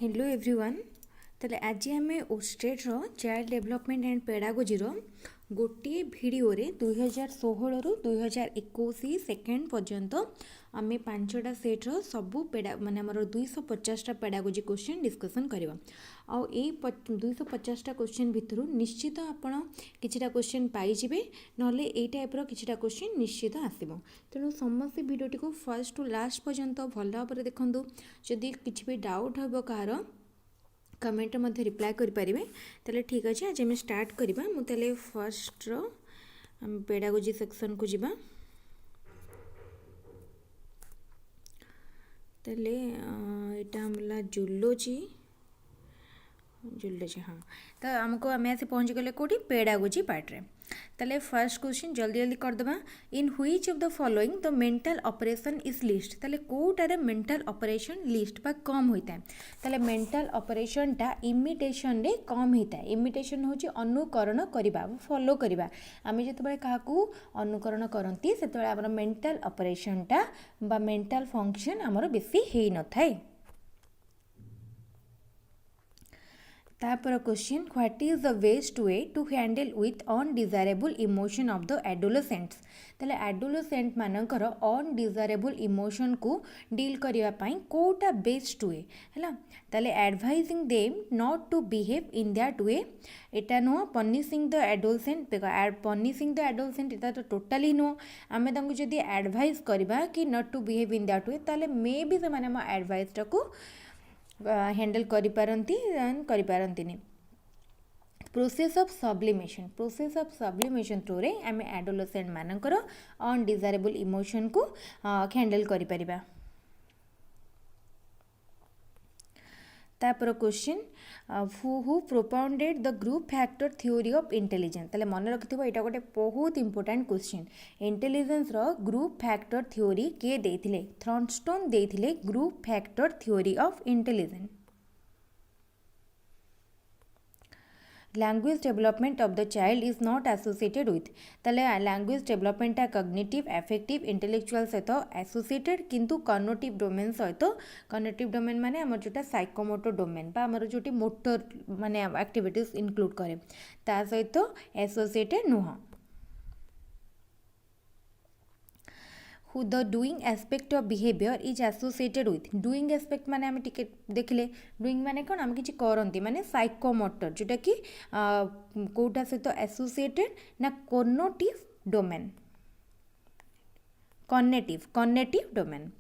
Hello everyone. ताले आज आम ओस्टेट रो चाइल्ड डेवलपमेंट एंड पेडागोजी रो गोटे भिडियो रे 2016 रु 2021 सेकेंड पर्यंत आम पांचटा सेट रो सबू पेडा माने हमर 250टा पेडागोजी क्वेश्चन डिस्कसन करबा। आउ ए 250टा क्वेश्चन भितरु निश्चित आपण किछिटा क्वेश्चन पाई जिवे नले ए टाइप रो किछिटा क्वेश्चन निश्चित आसीबो। तेणु समस्त भिडियोटी को फर्स्ट टू लास्ट पर्यंत भल भाव देखंतु। जदि किछि भी डाउट हबो कार कमेंट मध्य रिप्लाई करें तेल ठीक अच्छे। आज आम स्टार्ट करवा मुझे फर्स्ट रो पेडागोजी सेक्शन को जीवा तेले यहाँ हमला जूलॉजी हाँ। तो आमको आम आसी पहुँच गले कौटी पेडागोजी पार्ट रे। ताले फर्स्ट क्वेश्चन जल्दी जल्दी करदबा। In which of the following the mental operation is least. ताले कोटारे मेंटल ऑपरेशन लिस्ट बा कम होता है। ताले मेंटल ऑपरेशन टा इमिटेशन रे कम होता है। इमिटेशन होची अनुकरण करिबा फॉलो करिबा। आमे जतबे काहाकू अनुकरण करंती सेतबे हमर मेंटल ऑपरेशन टा बा मेंटल फंक्शन हमर बेसी हेई न थाए। तापर question what is the best way to handle with undesirable emotion of the adolescents. ताले एडोलेसेंट मानकर अनडिजायरेबल इमोशन को डील करिया पई कोटा बेस्ट वे हैला। ताले advising them not to behave in that way एटा no punishing the adolescent punishing the adolescent एटा तो टोटली नो। आमे तांको जदी एडवाइस करबा कि not to behave in that way ताले मे बी से माने हम एडवाइस टा को हैंडल करि पारंती नहीं। प्रोसेस ऑफ सब्लिमेशन थ्रू रे आम एडोलेसेंट मानकर अनडिजायरेबल इमोशन को हैंडल करि परिबा। तापर question who propounded the group factor theory of intelligence. ताले मन रखिथिबो एटा गोटे बहुत इंपोर्टेंट क्वेश्चन। इंटेलिजेंस रो ग्रुप फैक्टर थ्योरी के देथिले थॉर्नस्टोन देथिले group factor theory of intelligence. Language development of the child is not associated with. ताले language development cognitive affective intellectual सहित एसोसिएटेड किंतु कॉग्निटिव डोमेन सहित कॉग्निटिव डोमेन माने हमर जोटा साइकोमोटर डोमेन बा हमर जोटी मोटर माने एक्टिविटीज इंक्लूड करे ता सहित एसोसिएटेड नुह। who the doing aspect of behavior is associated with। doing aspect माने आम टिके देखले doing माने कौन आम किसी करंती माने साइकोमोटर जोटा कि कोटा सहित एसोसिएटेड ना cognitive domain cognitive domain.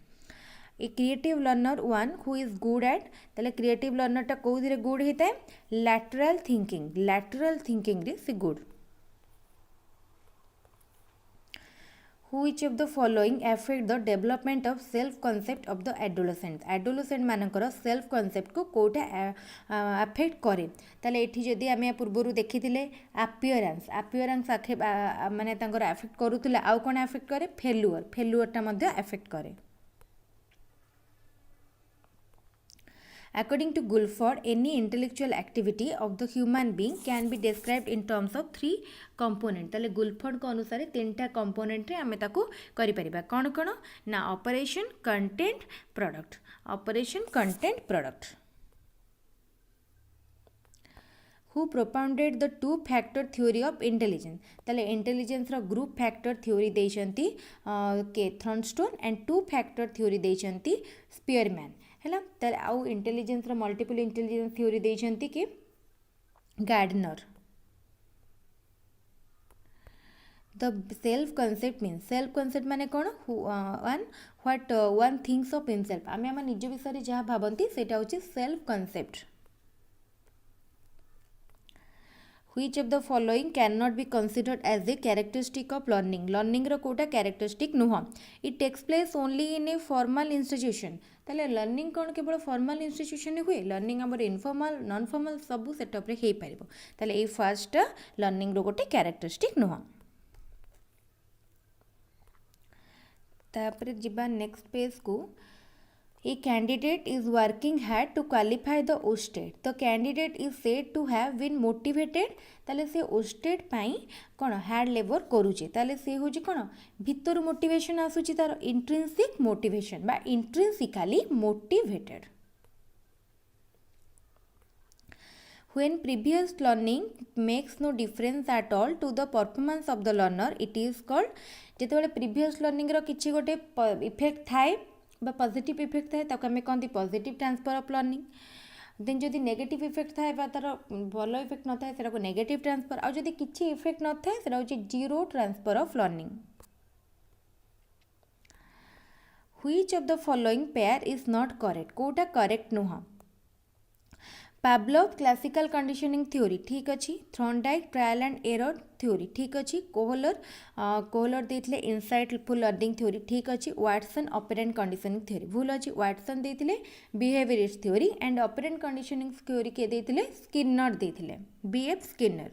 A creative learner one who is good at. ताले क्रिएटिव लर्नर टा कोउदिरे गुड हेता है लैटरल थिंकिंग रे से good. Which of the following affect the development of self concept of the adolescent। adolescent मानकर self concept को Kota affect करे। ताले एठी जदी आमे पूर्वरु देखिथिले अपीयरेंस माने तांकर अफेक्ट करूथिले आउ कोन अफेक्ट करे फेल्युअर टा मध्ये अफेक्ट करे। According to Guilford, any intellectual activity of the human being can be described in terms of 3 component। ताले गुलफोर्ड को अनुसार 3टा कंपोनेंट रे आमे ताको करि परिबा कोन ना operation content product. Who propounded the 2-factor theory of intelligence। ताले इंटेलिजेंस रो ग्रुप फैक्टर थ्योरी देइचंती के थॉर्नस्टोन एंड 2-factor थ्योरी देइचंती स्पीयरमैन हैला। ताले आउ इंटेलिजेंस रो मल्टीपल इंटेलिजेंस थ्योरी देइचंती के गार्डनर। द सेल्फ कॉन्सेप्ट माने कोन what one thinks of himself. आमे हम निज विषय जहा भाबंती सेटा होची self concept. Which of the following cannot be considered as a characteristic of learning। learning रो कोटा characteristic नुह। it takes place only in a formal institution। ताले लर्निंग कौन केवल फॉर्मल इंस्टीट्यूशन हुए लर्निंग आम इनफॉर्मल नॉन फॉर्मल सबू setup रे हेई परिबो। ताले ए फर्स्ट लर्निंग रो गोटे कैरेक्टरिस्टिक नुह। तापर जिबा नेक्स्ट पेज को A candidate is working hard to qualify the Osstet। The candidate is said to have been motivated। ताले से Osstet पाई कौन हार्ड लेबर करूचे ताले से होची कौन भितर मोटिवेशन आसुची तार इंट्रिंसिक मोटिवेशन बा intrinsically motivated. When previous learning makes no difference at all to the performance of the learner, it is called जेतेबेले previous learning रो किछि गोटे इफेक्ट थाए बा पॉजिटिव इफेक्ट थाए ताको आमे कहंती positive transfer of learning then जदि नेगेटिव इफेक्ट थाए बा तार भलो इफेक्ट न थाए सेटा को नेगेटिव ट्रांसफर आ जदि किछि इफेक्ट न थाए सेटा होची zero transfer of learning. Which of the following pair is not correct? कोटा करेक्ट नुह. पावलोव क्लासिकल कंडीशनिंग थ्योरी ठीक अच्छी. Thorndike trial and error theory ठीक अच्छी. कोहलर देथिले इनसाइटफुल लर्निंग थ्योरी ठीक अच्छी. वाटसन ऑपरेंट कंडीशनिंग थ्योरी भूल अच्छी. वाटसन देथिले behaviourist theory and operant conditioning theory के देथिले स्किनर देथिले B F Skinner.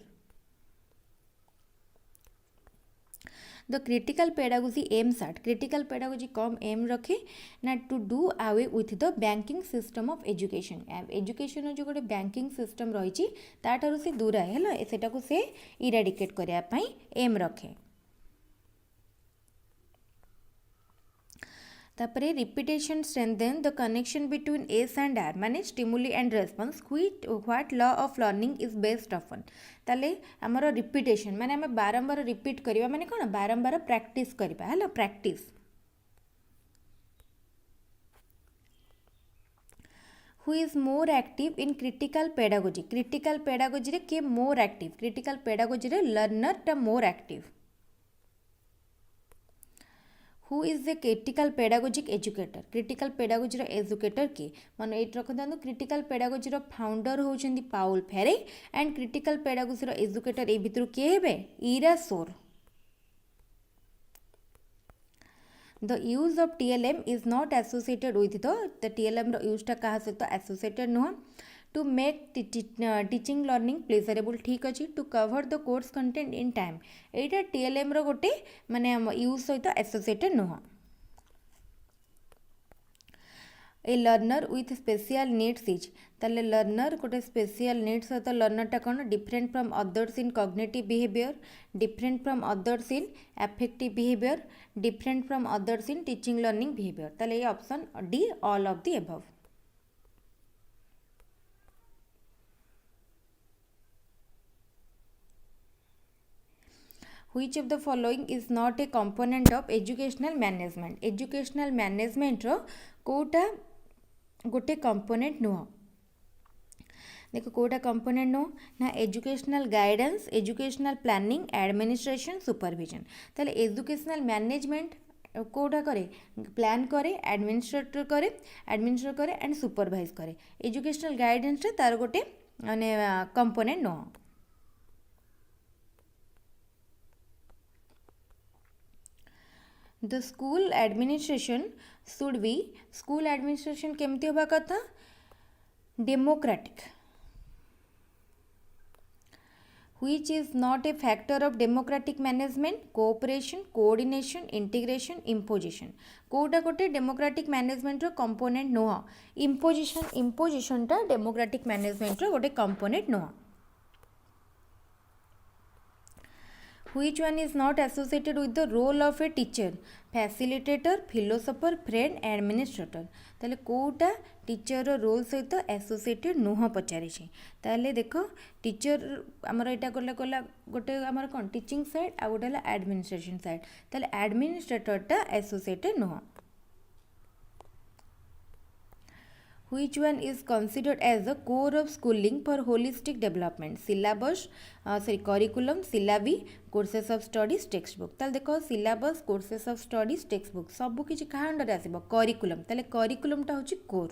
The critical pedagogy aims at critical pedagogy कम एम रखे ना to do away with the banking system of education. Education जो गोटे बैंकिंग सिस्टम रही ताठार से दूर है सेटा को से इराडिकेट करने एम रखे. तापरे repetition strengthen the connection between S and R माने stimuli and response what law of learning is based on. ताले हमर रिपीटेशन माने हम बारंबार रिपीट करबा माने कोन बारंबार प्रैक्टिस करबा हला practice. Who is more active in critical pedagogy. Critical pedagogy रे के मोर एक्टिव. क्रिटिकल पेडागोजी रे लर्नर टा more active. Who is the critical pedagogic educator. Critical pedagogy educator किए मन ये रखता. क्रिटिकल पेडागोजी फाउंडर होउछंदी Paul Freire and critical pedagogy educator ए भितर किए हेबे इरासोर. The use of TLM is not associated with the TLM रो यूजटा क्या सहित एसोसिएटेड नुह. To make teaching learning pleasurable ठीक अच्छे. To cover the course content in time एटा TLM रो गोटे माने यूज सहित एसोसिएटेड नुह. A learner with special needs is. ताले लर्नर गोटे स्पेशल नीड्स सहित लर्नरटा कौन different from others in cognitive behaviour, different from others in affective behaviour, different from others in teaching learning behaviour. ताले ये option D all of the above. Which of the following is not a component of educational management. Educational management रो कोटा गोटे component नुह. देखो कोटा component नुह ना educational guidance, educational planning, administration, supervision. ताले एजुकेशनल मैनेजमेंट कोटा करे प्लान करे एडमिनिस्ट्रेट करे एंड सुपरवाइज करे. एजुकेशनल गाइडेंस रे तार गोटे माने कंपोनेंट नुह. The school administration should be. School administration केमती होबा कथा democratic. Which is not a factor of democratic management. Cooperation, coordination, integration, imposition. कोटा गोटे डेमोक्रेटिक मैनेजमेंट रो कंपोनेंट नुह. इम्पोजिशन टा डेमोक्रेटिक मैनेजमेंट रो गोटे कंपोनेंट नुह. Which one is not associated with the role of a teacher? Facilitator, philosopher, friend, administrator. ताले Kota teacher role सहित associated नुह पचारि. ताले देख टीचर आमर यहाँ गला गोटे आमर कौन टीचिंग साइड आ गोटे एडमिनिस्ट्रेशन साइड. ताले एडमिनिस्ट्रेटरटा एसोसिएटेड नुह. Which one is considered as the core of schooling for holistic development? Syllabus, curriculum, syllabi, courses of studies, textbook. ताले देखो syllabus, courses of studies, textbook सबू किछि कहा अंडर आसीबो curriculum. ताले curriculum टा होछि core.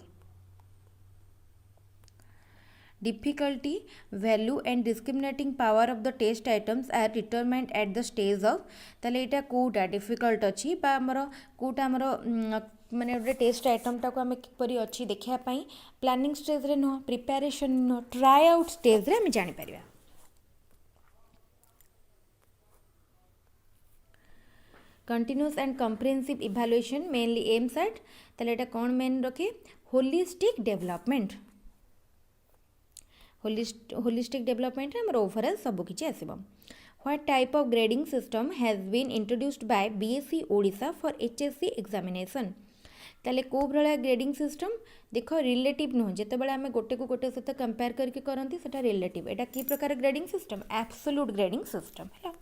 Difficulty, value and discriminating power of the test items are determined at the stage of. ताले एटा Kota difficult अछि बा हमर कोटा हमर माने गोटे टेस्ट आइटमटा को आम किपरि अच्छी देखापी प्लानिंग स्टेज रे नुह, प्रिपेरेसन नुह, ट्राई आउट स्टेज रे आम जापर. Continuous and comprehensive evaluation mainly aims at. ताले एटा कौन मेन रखे होलिस्टिक डेवलपमेंट. होलिस्टिक डेवलपमेंट आम ओवरऑल सब किछि आसीबो. What type of grading system has been introduced by BSc Odisha for HSC examination? ताले को भाया ग्रेडिंग सिस्टम देख रिलेटिव नुह जिते आम गोटे को गोटे सहित कंपेयर करके करती सेटा रिलेटिव एटा कि प्रकार grading system absolute grading system है।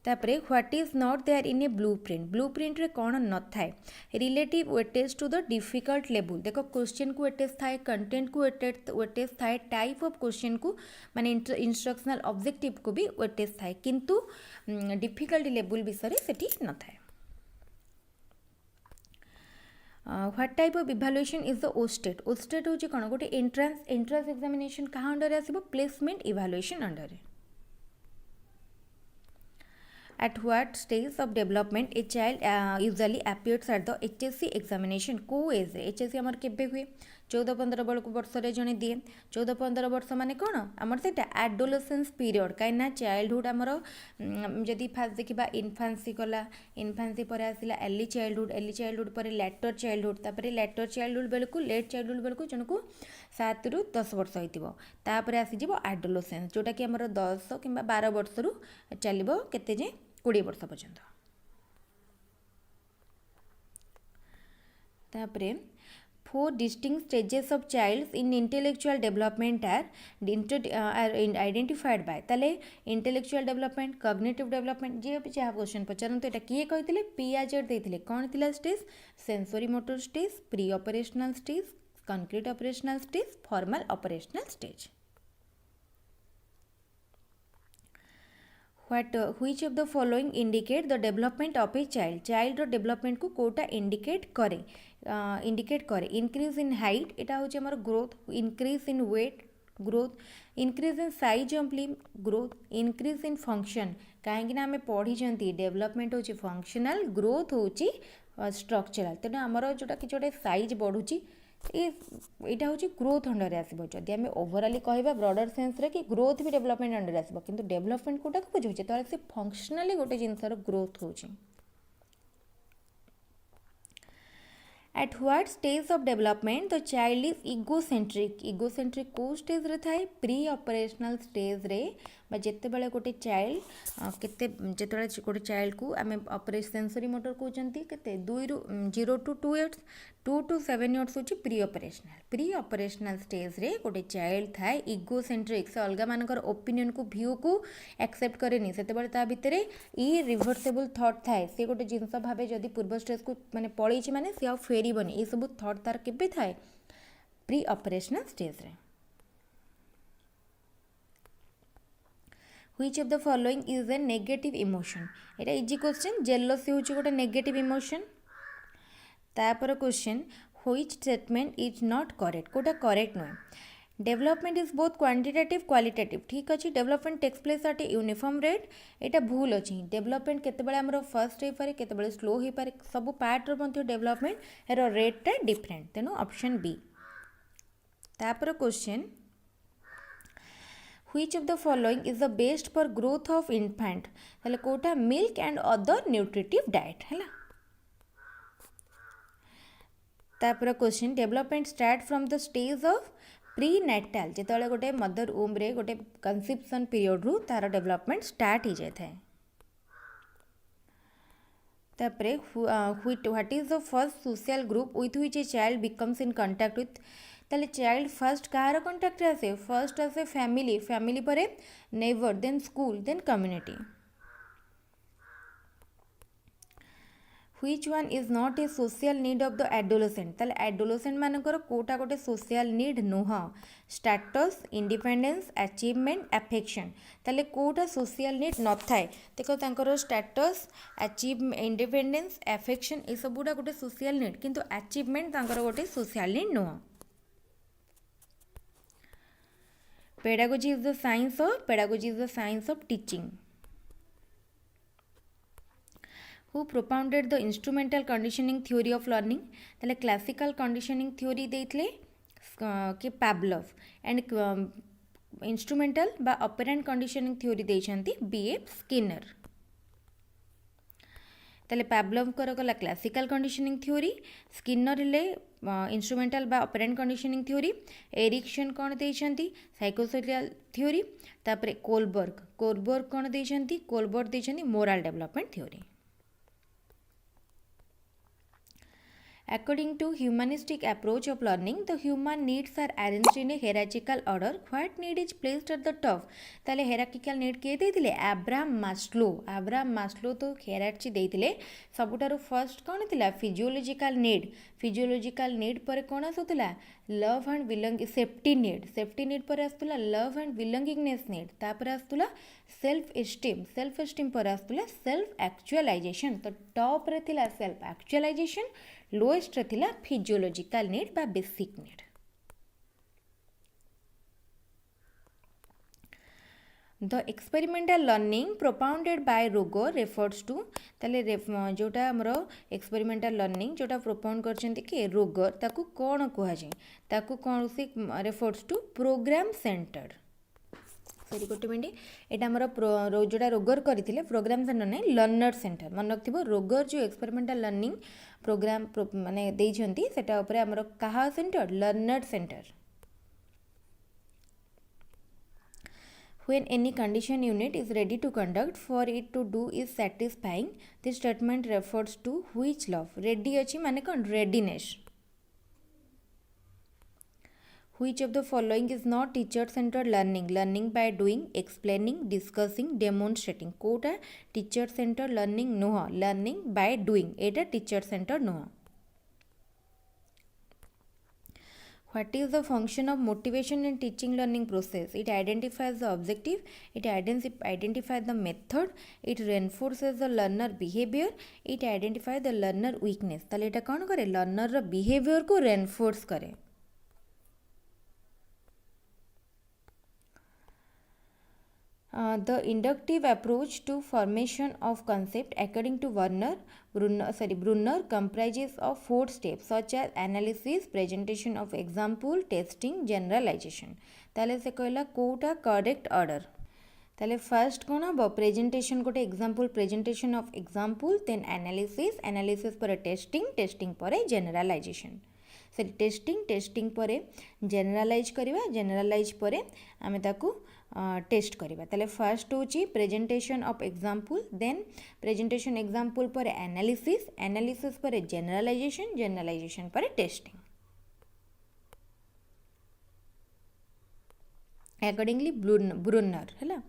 तापरे what is not there in a blueprint रे कौन न थाए relative weightage to the difficult level देख क्वेश्चन को वेटेज थाए कंटेंट को वेटेज थाए टाइप ऑफ क्वेश्चन को माने इंस्ट्रक्शनल ऑब्जेक्टिव को भी वेटेज थाए किंतु डिफिकल्ट लेवल विषय सेठी न थाए। What type of evaluation is the OSTET OSTET होची कोन गोटे एंट्रेंस एग्जामिनेशन कहाँ अंडर आसीबो placement evaluation under. At what stage of development a child usually appears at the HSC examination को एज HSC आमर केबे हुए 14-15 वर्ष जड़े दिए 14-15 वर्ष माने कौन आमर से एडोलेसेंस पीरियड कहीं चाइल्डहुड आमर जदि फास्ट देखा इनफान्सी गला इनफान्सी पर आसला एर्ली चाइल्डहुड पर लेटर चाइल्डहुड तापर लेटर चाइल्डहुड बेलू लेट चाइल्डहुड बेलू जन को 7 ରୁ 10 वर्ष होतापर आसीज एडोलेसेंस जोटा कि आमर 10 कि 12 वर्ष रु चलो केते जे 20 वर्ष पर्यंत। तापरे 4 distinct stages of child's in intellectual development are identified by ताले intellectual development cognitive development जे भी चाहे क्वेश्चन पचारते एटा किए कहते पियाजेट देते कौन थी stage sensory motor stage pre operational stage concrete operational stage formal operational stage. which of the following indicate the development of a child development को Kota indicate करे increase in height एटा होचे हमर growth increase in weight growth increase in size of limb growth increase in function कहीं ना आम पढ़ी development होची functional growth होची स्ट्रक्चरल तेणु आमर जोटा कि जोटे साइज बढ़ुची यहाँ हूँ ग्रोथ अंडर आसो जदि आम ओभराली कह ब्रॉडर सेंस रे कि ग्रोथ भी डेवलपमेंट अंडर आसो कि डेवलपमेंट कोटा को बुझे तो से फंक्शनली गोटे जिनसर ग्रोथ हो। At what stage of development the child is egocentric को स्टेज रे थाए प्री ऑपरेशनल स्टेज रे जिते बड़े गोटे चाइल्ड केते जिते गोटे चाइल्ड को आम ऑपरेशन सेंसरी मोटर कहते केते 2 ରୁ 0 to 2 years 2 to 7 years होची प्री ऑपरेशनल स्टेज रे गोटे चाइल्ड थाए इगोसेंट्रिक से अलग मानकर ओपिनियन को व्यू को एक्सेप्ट करेनी सेते बड़े ता भितरे इरिवर्सिबल थॉट थाए से गोटे जिनस भाबे जदि पूर्व स्टेज को माने पळेछि माने से आ फेरीबनी ये सब थॉट तार केबे थाए प्री ऑपरेशनल स्टेज रे। Which of the following is a negative emotion एटा इजी क्वेश्चन जेलसी होची गोटे नेगेटिव इमोशन। तापर question which statement is not correct कोटा करेक्ट नुहे development is both quantitative qualitative ठीक अच्छे development takes place at uniform rate एटा भूल अच्छी डेवलपमेंट केतेबेले आमर फास्ट हो पारे केतेबेले स्लो हो पारे सब पार्ट रो डेवलपमेंट एरो रेटा डिफरेंट तेणु ऑप्शन बी। तापर question which of the following is the best for growth of infant ताले Kota milk and other nutritive diet है। तापर question development start from the stage of pre natal जिते गोटे mother वोम रे गोटे कंसेप्शन पीरियड रु तार डेवलपमेंट स्टार्ट हो जाए थाए। तापरे what is the first social group with which a child becomes in contact with ताले चाइल्ड फर्स्ट कहार कांटेक्ट आसे फर्स्ट आसे फैमिली पर neighbour then school then community. Which one is not a social need of the adolescent ताले adolescent मानकर कोटा गोटे social need नुह स्टेटस इंडिपेंडेंस अचीवमेंट अफेक्शन ताले कोटा सोशल नीड न थाए देखो तांकर स्टेटस अचीव इंडिपेंडेंस अफेक्शन ये सबुटा गोटे सोशल नीड किंतु अचीवमेंट तांकर गोटे सोशल नीड नुह। Pedagogy is the science of teaching. Who propounded the instrumental conditioning theory of learning ताले classical conditioning theory देइतले के Pavlov and instrumental बा operant conditioning theory देइछंती B.F. Skinner ताले Pavlov कर गला classical conditioning theory Skinner ले instrumental बा operant conditioning theory Erikson कौन देइछंती साइकोसोशियल थ्योरी तापरे कोलबर्ग कौन देइछंती कोलबर्ग देइछंती moral development theory. According to humanistic approach of learning, the human needs are arranged in a hierarchical order. What need is placed at the top? ताले hierarchical need किए देइतिले Abraham Maslow तो hierarchy देइतिले सबुठारु first कौन थिला physiological need पर कौन आसुतला love and belong safety need पर आसुतला लव एंड बिलोंगिंगनेस नीड तापर आसुतला सेल्फ एस्टीम पर आसुतला सेल्फ एक्चुअलाइजेशन तो टॉप रे थिला सेल्फ एक्चुअलाइजेशन लोएस्ट रे थिला फिजियोलॉजिकल नीड बा basic need the experimental learning propounded by Roger refers to ताले जोटा हमर एक्सपेरिमेंटल लर्निंग जोटा प्रोपाउंड करछन्ती कि रोगर ताकू कोन कुहा जाय ताकू कोन से refers to program centred sorry गोटे मिनट एटा हमर जोटा रोगर करथिले प्रोग्राम सेंटर नै लर्नर सेंटर मन रखथिबो रोगर जो एक्सपेरिमेंटल लर्निंग प्रोग्राम माने देइछन्ती सेटा ऊपर हमर कहा centre learner centre when any condition unit is ready to conduct for it to do is satisfying this statement refers to which love ready अछि माने कोन readiness which of the following is not teacher centered learning by doing explaining discussing demonstrating Kota teacher centered learning नुह learning by doing Etah teacher centered नुह What is the function of motivation in teaching learning process? It identifies the objective, it identifies the method, it reinforces the learner behavior, it identifies the learner weakness. ताले एटा कौन करे learner रा behavior को reinforce करे The inductive approach to formation of concept according to Brunner comprises of 4 steps such as analysis, presentation of example, testing, generalization. ताले से कहला कोटा correct order. ताले फर्स्ट कौन हम प्रेजेंटेशन गोटे example presentation of example then analysis पर testing पर जनरलाइजेशन से टेस्टिंग पर जनरलाइज पर आमे ताकू टेस्ट करवा ताले फर्स्ट होची presentation of example then presentation example पर एनालिसिस पर जनरलाइजेशन पर टेस्टिंग accordingly Brunner है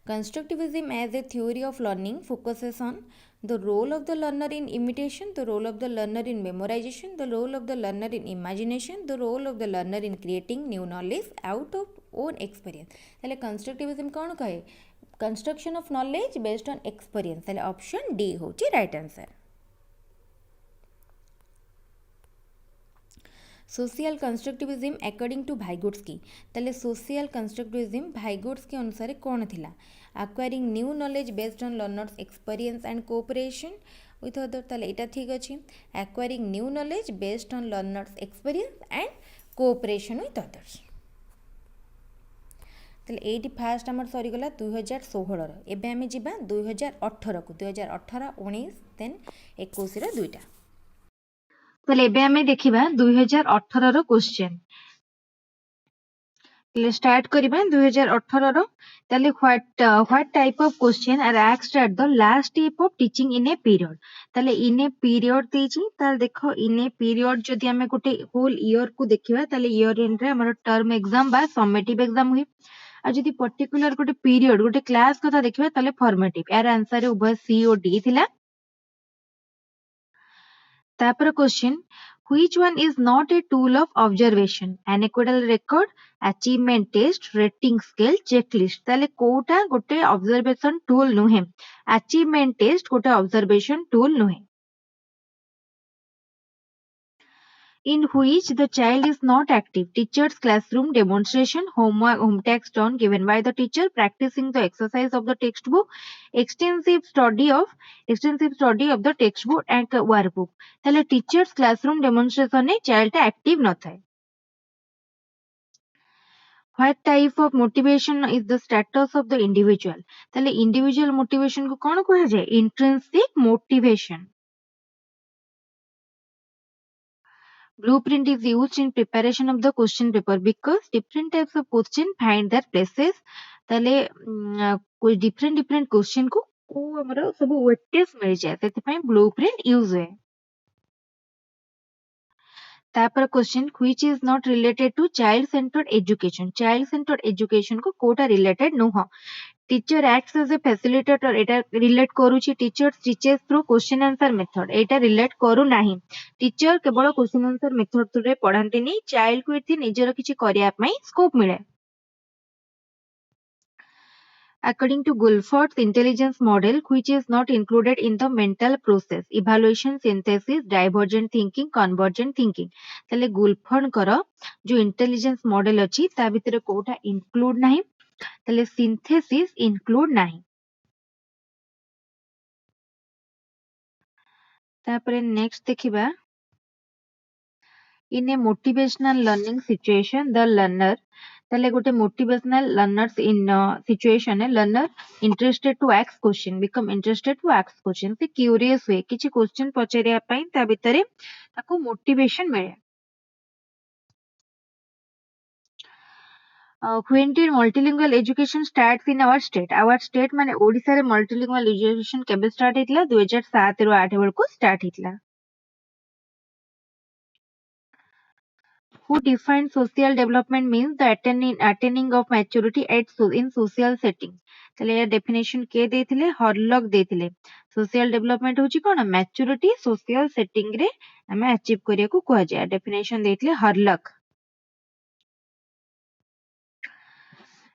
constructivism as a theory of learning focuses on the role of the learner in imitation, the role of the learner in memorization, the role of the learner in imagination, the role of the learner in creating new knowledge out of own experience. ताले constructivism कौन कहे construction of knowledge based on experience. ताले option D होची right answer. Social constructivism according to Vygotsky ताले social constructivism Vygotsky अनुसार कौन थिला acquiring new knowledge based on learners experience and cooperation with other ताले एटा ठीक अछि acquiring new knowledge based on learners experience and cooperation with others ताले एटी फास्ट हमर सरी गला 2016 रो एबे हमें जिबा 2018 को 2018 19 देन 21 रो दुईटा ताले एबे हमें देखिबा 2018 रो क्वेश्चन ताले स्टार्ट करिबा 2018 रो ताले what type of question are asked at the last step of teaching in a period ताले इन ए पीरियड देछि ताले देखो इन ए पीरियड जदि हमें गोटे होल ईयर को देखिबा ताले ईयर एंड रे हमर टर्म एग्जाम बा समेटिव एग्जाम हुई आ जदि पर्टिकुलर गोटे पीरियड गोटे क्लास कथा देखिबा ताले फॉर्मेटिव यार आंसर उभय सी और डी थिला तापर question which one is not a tool of observation anecdotal record achievement test rating scale checklist ताले कोटा गोटे observation tool नुहे achievement test गोटे observation tool नुहे in which the child is not active teacher's classroom demonstration homework home text done given by the teacher practicing the exercise of the textbook extensive study of the textbook and workbook ताले teacher's classroom demonstration ने child टा active न थाए what type of motivation is the status of the individual ताले individual motivation को कौन कहा जाए intrinsic motivation Blueprint is used in preparation of the question paper because different types of question find their places. ताले कोई different question को हमारा सब weightage मिल जाए. तेरे पे blueprint use है. तापर question which is not related to child centred education child centred education को कोटा रिलेटेड नुह teacher acts as a facilitator एटा रिलेट करूची teacher teachers through question answer method एटा रिलेट करू नाही टीचर केवल क्वेश्चन आंसर मेथड रे पढ़ांतीनी चाइल्ड को इथि निजर किछि करिया पई स्कोप मिले According to Guilford's intelligence model, which is not included in the mental process, evaluation, synthesis, divergent thinking, convergent thinking. ताले गुल्फर्ड करो जो इंटेलिजेंस मॉडल अछि ता भितरे कोटा इंक्लूड नाही ताले सिंथेसिस इंक्लूड नाही तापरे नेक्स्ट देखिबा in a motivational learning situation the learner ताले गोटे motivational learners in situation learner interested to ask question become interested to ask question से curious हुए किछि question पचारिया पई ता भितरे ताको motivation मिले when did multilingual education starts in our state माने ओडिसा रे multilingual education केबे स्टार्ट हितला 2007 रो 8 बेल को start हितला who defined social development means the attaining of maturity in social setting तले या डेफिनेशन के देथिले हरलॉक देथिले सोशल डेवलपमेंट होची कोन मैच्योरिटी सोशल सेटिंग रे हमें अचीव करिया को कुआ जाय डेफिनेशन देथिले Hurlock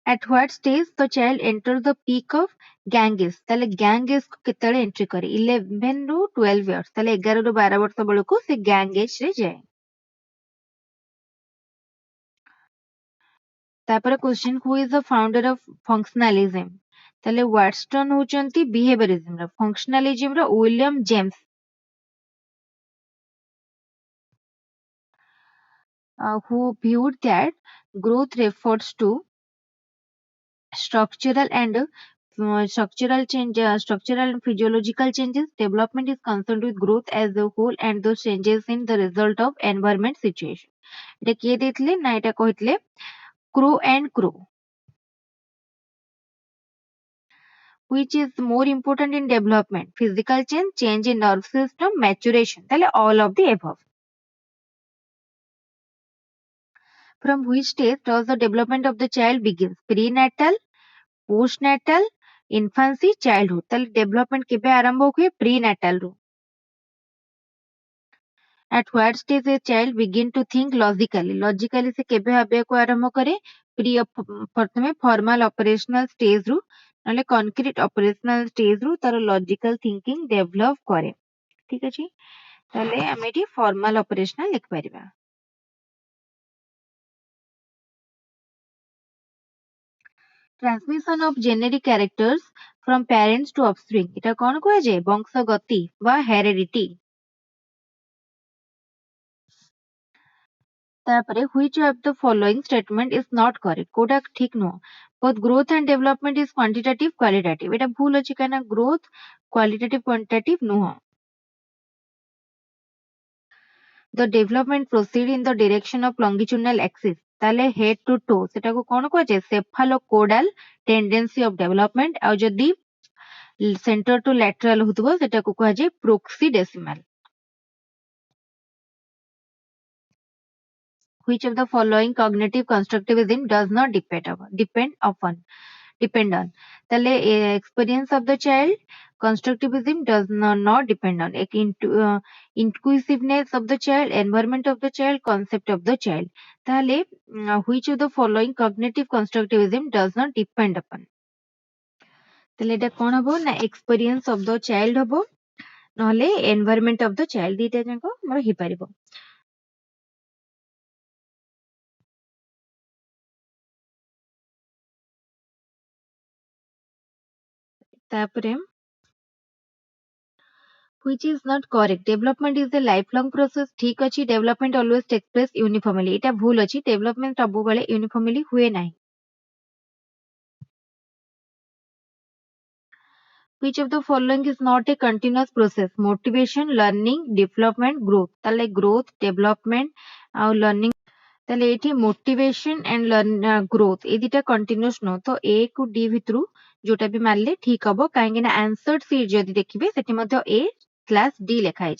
at what stage the child enters the peak of Ganges तले Ganges को केतले एंट्री करे 11 ରୁ 12 इयर्स तले 11 ରୁ 12 वर्ष बेलको से Ganges रे जाय तापर question who is the founder of functionalism ताले वाटस्टन होचंती बिहेवियरिज्म रो फंक्शनलिज्म रो William James who viewed that growth refers to structural and structural and physiological changes development is concerned with growth as a whole and those changes in the result of environment situation एटा किए देथिले ना एटा कहितले Crow and Crow which is more important in development physical change in nerve system maturation tale all of the above from which stage does the development of the child begins prenatal postnatal infancy childhood tale development केबे आरंभ हुए prenatal row at what stage a child begin to think logically से केबे भाबे को आरंभ करे प्रथमे formal operational stage रु नले कॉन्क्रीट ऑपरेशनल स्टेज रु तार लॉजिकल थिंकिंग डेवलप करे ठीक अछि ताले हम एठी फॉर्मल ऑपरेशनल लिख परिबा transmission of genetic characters from parents to offspring एटा कोन कोए जे वंशगति वा हेरेडिटी तापरे which of the following statement is not correct Kota ठीक no both growth and development is quantitative qualitative एटा भूल अछि काना growth qualitative quantitative नो the development proceed in the direction of longitudinal axis ताले head to toe सेटा को कोन को जे cephalocodal tendency of development आ जदी center to lateral होतबो सेटा को कह जे proxidecimal which of the following cognitive constructivism does not depend on tale experience of the child constructivism does not depend on inquisitiveness of the child environment of the child concept of the child tale which of the following cognitive constructivism does not depend upon tale eta kon hobo na experience of the child hobo নহলে environment of the child dita janko mara hi paribo तापरे which is not correct development is a lifelong process ठीक अछि development always takes place uniformly एटा भूल अछि development सब बेले uniformly हुए नाही which of the following is not a continuous process motivation learning development growth ताले growth development आ learning ताले एठी motivation and learn growth A दिटा continuous न तो a को d भितरु जोटा भी मानले ठीक हबो काहेकि ना आंसर शीट जदी देखिबे सेठी मध्ये a / d लेखा है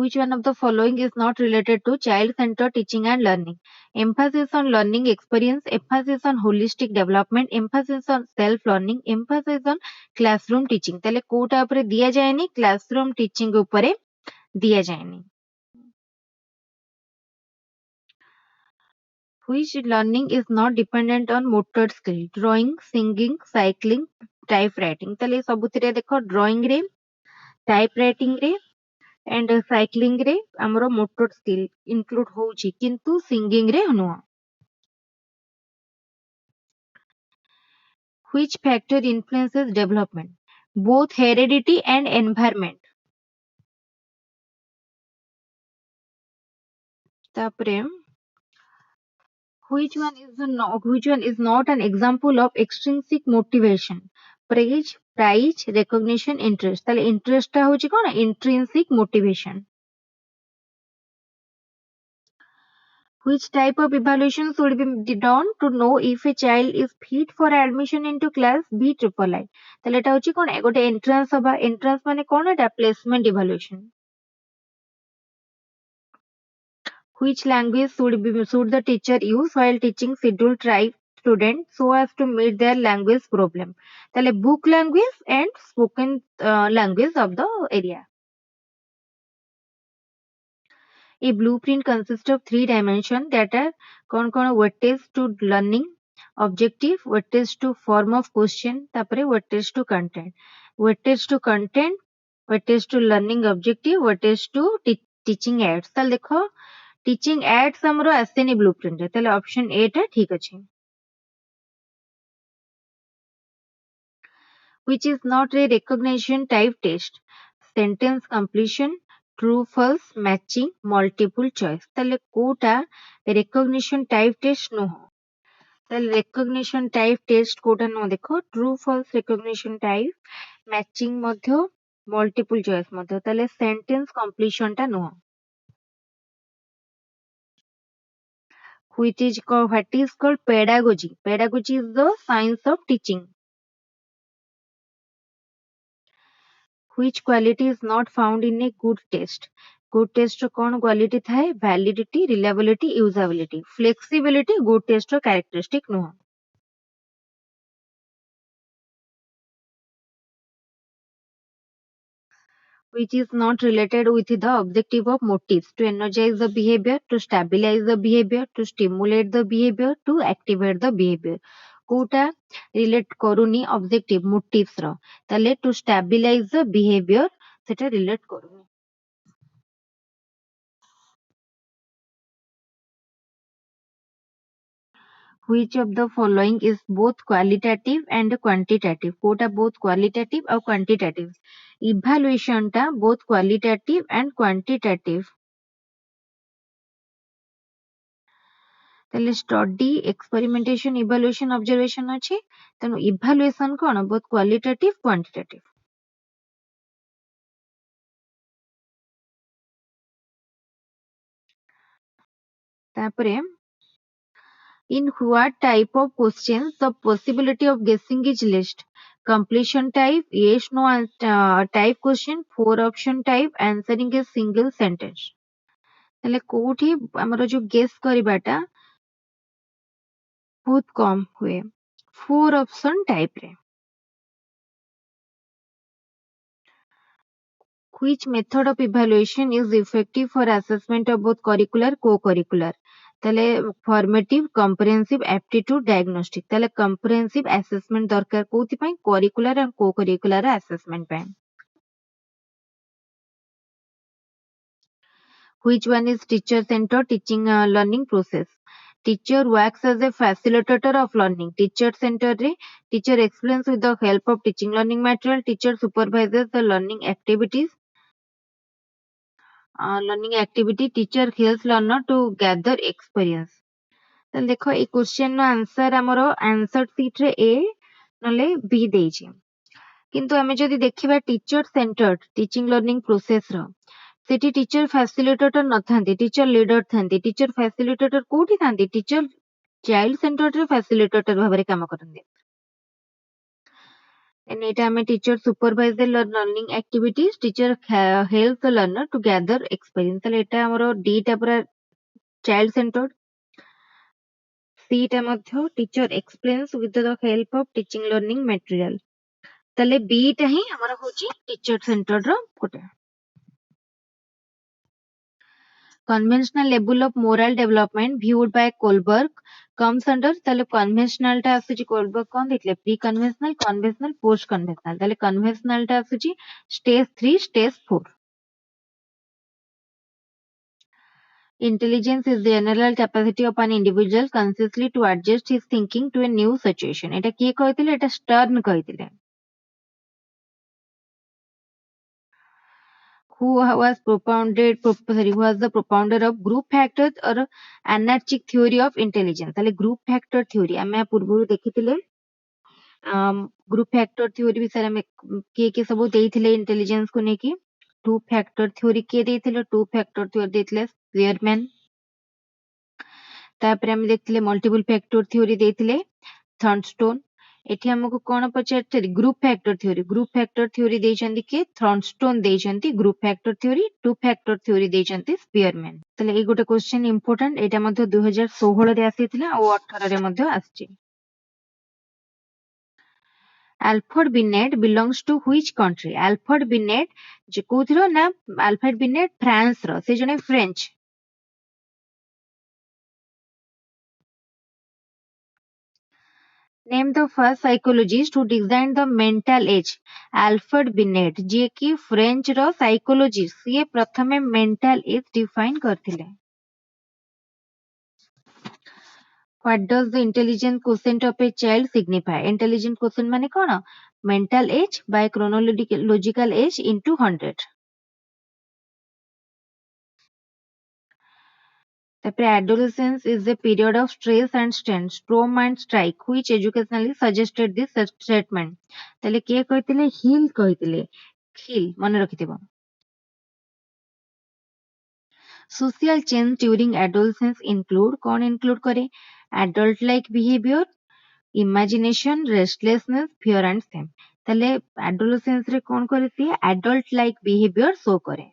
Which one of the following is not related to child-centered teaching and learning? Emphasis on learning experience, emphasis on holistic development, emphasis on self-learning, emphasis on classroom teaching. তাহলে কোটা উপরে দিয়া যায়নি, classroom teaching উপরে দিয়া যায়নি. Which learning is not dependent on motor skill? Drawing, singing, cycling, typewriting. তাহলে ସବୁଥିରେ ଦେଖ drawing ରେ, typewriting ରେ and cycling ରେ ଆମର motor skill include ହଉଛି କିନ୍ତୁ singing ରେ ନୁହଁ. Which factor influences development? Both heredity and environment. ତାପରେ which one is not an example of extrinsic motivation? Praise, prize, recognition, interest. তাহলে interest টা হচ্ছে কোন intrinsic motivation. Which type of evaluation should be done to know if a child is fit for admission into class B triple I? তাহলে এটা হচ্ছে কোন ଗୋଟେ entrance হবা. entrance মানে কোন এটা placement evaluation. Which language should the teacher use while teaching scheduled tribe students so as to meet their language problem? তাহলে book language and spoken language of the area. A blueprint consists of 3 dimensions that are কোন weightage to learning, objective, weightage to form of question, তারপরে weightage to content. weightage to content, weightage to learning objective, weightage to teaching aids. তাহলে দেখো teaching aids ଆମର ଆସେନି blueprint ରେ. ତାହେଲେ option A ଟା ଠିକ ଅଛି. Which is not a recognition type test? Sentence completion, true false, matching, multiple choice. ତାହେଲେ କୋଉଟା recognition type test ନୁହଁ. ତାହେଲେ recognition type test କୋଉଟା ନୁହଁ ଦେଖ true false recognition type, matching ମଧ୍ୟ, multiple choice ମଧ୍ୟ. ତାହେଲେ sentence completion ଟା ନୁହଁ. What is called pedagogy? Pedagogy is the science of teaching. Which quality is not found in a good test? Good test ର କଣ quality ଥାଏ? Validity, reliability, usability. Flexibility good test ର characteristic ନୁହଁ. Which is not related with the objective of motives? To energize the behavior, to stabilize the behavior, to stimulate the behavior, to activate the behavior. କୋଉଟା relate କରୁନି objective motives ର. ତାହେଲେ to stabilize the behavior ସେଟା relate କରୁନି. Which of the following is both qualitative and quantitative? Kota both qualitative और quantitative. Evaluation टा both qualitative and quantitative. ତାହେଲେ study, experimentation, evaluation, observation ଅଛି. ତେଣୁ evaluation କଣ both qualitative, quantitative. ତାପରେ in what type of questions the possibility of guessing is less? Completion type, yes no type question, 4 option type, answering a single sentence. ତାହେଲେ କୋଉଠି ଆମର ଯୋଉ guess କରିବାଟା ବହୁତ କମ ହୁଏ 4 option type ରେ. Which method of evaluation is effective for assessment of both curricular co-curricular? ତାହେଲେ formative, comprehensive, aptitude, diagnostic. ତାହେଲେ comprehensive assessment ଦରକାର କୋଉଥିପାଇଁ? curricular and co-curricular assessment ପାଇଁ. Which one is teacher centered teaching learning process? Teacher works as a facilitator of learning. Teacher centered ରେ teacher explains with the help of teaching learning material. Teacher supervises the learning activities. Learning activity, teacher helps learner to gather experience. ତାହେଲେ ଦେଖ ଏଇ question ର answer ଆମର answer sheet ରେ A ନଲେ B ଦେଇଛି. କିନ୍ତୁ ଆମେ ଯଦି ଦେଖିବା teacher centred teaching learning process ର ସେଠି टीचर फैसिलिटेटर नथांती, टीचर लीडर थांती. टीचर फैसिलिटेटर कोठी थांती? टीचर चाइल्ड सेंटर्ड रे फैसिलिटेटर भाबरे काम करନ୍ତି. And it a teacher supervise the learning activities. Teacher helps the learner to gather experience. ତାହେଲେ ଏଟା ଆମର ଦିଟା ପୁରା child centered. C ଟା ମଧ୍ୟ teacher explains with the help of teaching learning material. ତାହେଲେ B ଟା ହିଁ ଆମର ହଉଛି teacher centered ର ଗୋଟେ. Conventional level of moral development viewed by Kohlberg comes under ତାହେଲେ conventional ଟା ଆସୁଛି Kohlberg କଣ ଦେଇଥିଲେ pre conventional conventional post conventional ତାହେଲେ conventional ଟା ଆସୁଛି stage 3 stage 4. Intelligence is the general capacity of an individual consciously to adjust his thinking to a new situation. এটা କିଏ କହିଥିଲେ ଏଟା Stern କହିଥିଲେ. Who was the propounder of group factors or anarchic theory of intelligence. ତାହେଲେ group factor theory ଆମେ ପୂର୍ବରୁ ଦେଖିଥିଲେ. Group factor theory विषय में किए सब देइथिले इंटेलिजेंस को नेकी. टू फैक्टर थ्योरी किए देइथिले टू फैक्टर थ्योरी देइथिले स्पियरमैन. तापर हम देखथिले मल्टीपल फैक्टर थ्योरी देइथिले थर्नस्टोन. एठी हमको कोन पचारते ग्रुप फैक्टर थ्योरी देइचंती के थर्नस्टोन देइचंती group factor theory. Two factor theory देइचंती स्पियरमैन. तले ए गोटे क्वेश्चन इंपोर्टेंट एटा मध्ये 2016 रे आसीथिला और 18 रे मध्ये आछि. Alfred Binet belongs to which country? Alfred Binet जे कोथिरो ना Alfred Binet फ्रांस रो से जने French. Name the first psychologist who designed the mental age. Alfred Binet जे कि फ्रेंच रो साइकोलॉजिस्ट से प्रथमे mental age define करथिले. What does the intelligence quotient of a child signify? Intelligence quotient माने कोन? Mental age by chronological age into 100. तापर adolescence is a period of stress and strain, storm and strike, which educationally suggested this statement. ताले के कहतिले हिल कहतिले. हिल मन रखिथिबो. Social change during adolescence include कौन include करे? Adult like behavior, imagination, restlessness, fear and shame. ताले adolescence रे कौन करे? Adult like behavior show करे.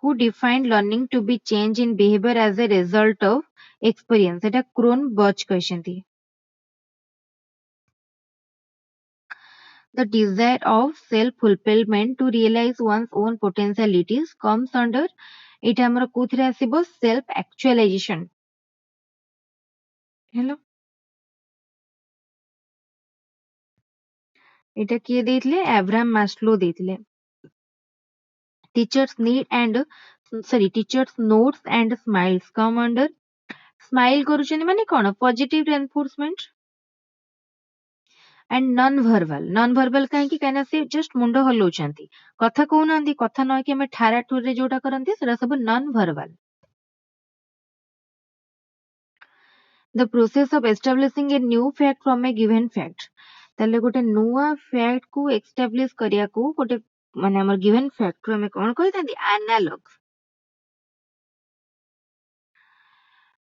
Who defined learning to be change in behavior as a result of experience? Etah क्रोनबर्ग कहछंती. The desire of self-fulfillment to realize one's own potentialities comes under एटा हमर कोथिरे आसीबो self actualization. हेलो एटा किए देइथिले Abraham Maslow देइथिले. Teachers notes and smiles come under. Smile करूछनी माने कोन? Positive reinforcement. And non-verbal काहेकि कहना से just मुंडो हलौचंती. कथा कहउनांती कथा न कि हमें ठारा ठुर रे जोटा करंती सेरा सब non-verbal. The process of establishing a new fact from a given fact. ताले गोटे नुआ fact को establish करिया को गोटे माने हमर given fact रो हमें कोन कहितांती analog.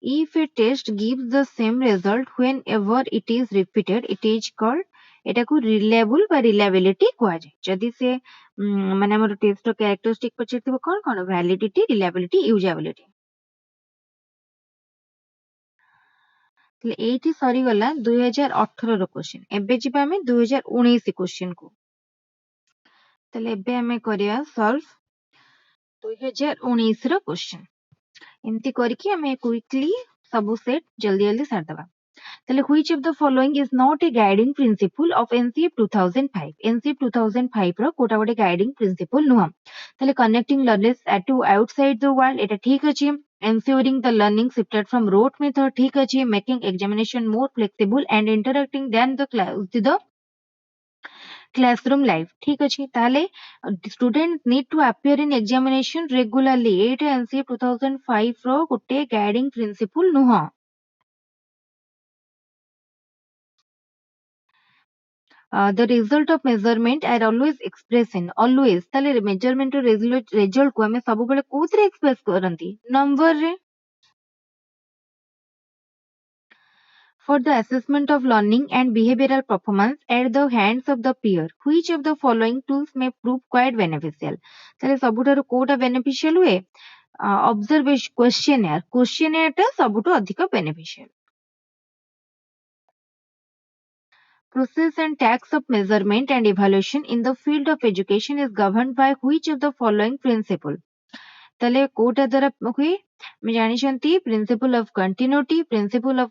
If a test gives the same result whenever it is repeated, it is called एटा को reliable बा reliability कुआ जाय. जदि से माने हमर टेस्ट रो characteristic पछिथिबो कोन कोन validity, reliability, usability. तले एठी सरी गला 2018 रो क्वेश्चन. एबे जिबा हमें 2019 क्वेश्चन को. तले एबे हमें करिया सॉल्व 2019 रो क्वेश्चन. एमती करके हमें क्विकली सब सेट जल्दी जल्दी सार दबा. ताले which of the following is not a guiding principle of NCF 2005? NCF 2005 रो कोटा गोटे guiding principle नुहा. ताले connecting learners to outside the world एटा ठीक अछि. Ensuring the learning shifted from rote method ठीक अछि. Making examination more flexible and interacting than the classroom life ठीक अछि. ताले student need to appear in examination regularly. Etah NCF 2005 रो गोटे guiding principle नुहा. The result of measurement are always expressed in always ताले measurement result को हमें सब बेले कोथरे express करंती number रे. For the assessment of learning and behavioral performance at the hands of the peer, which of the following tools may prove quite beneficial? ତାହେଲେ ସବୁଠାରୁ କୋଉଟା beneficial ହୁଏ? Observation questionnaire ଟା ସବୁଠୁ ଅଧିକ beneficial. Process and tax of measurement and evaluation in the field of education is governed by which of the following principle? ତାହେଲେ କୋଉଟା ଦ୍ୱାରା ହୁଏ? ଆମେ ଜାଣିଛନ୍ତି principal of continuity, principal of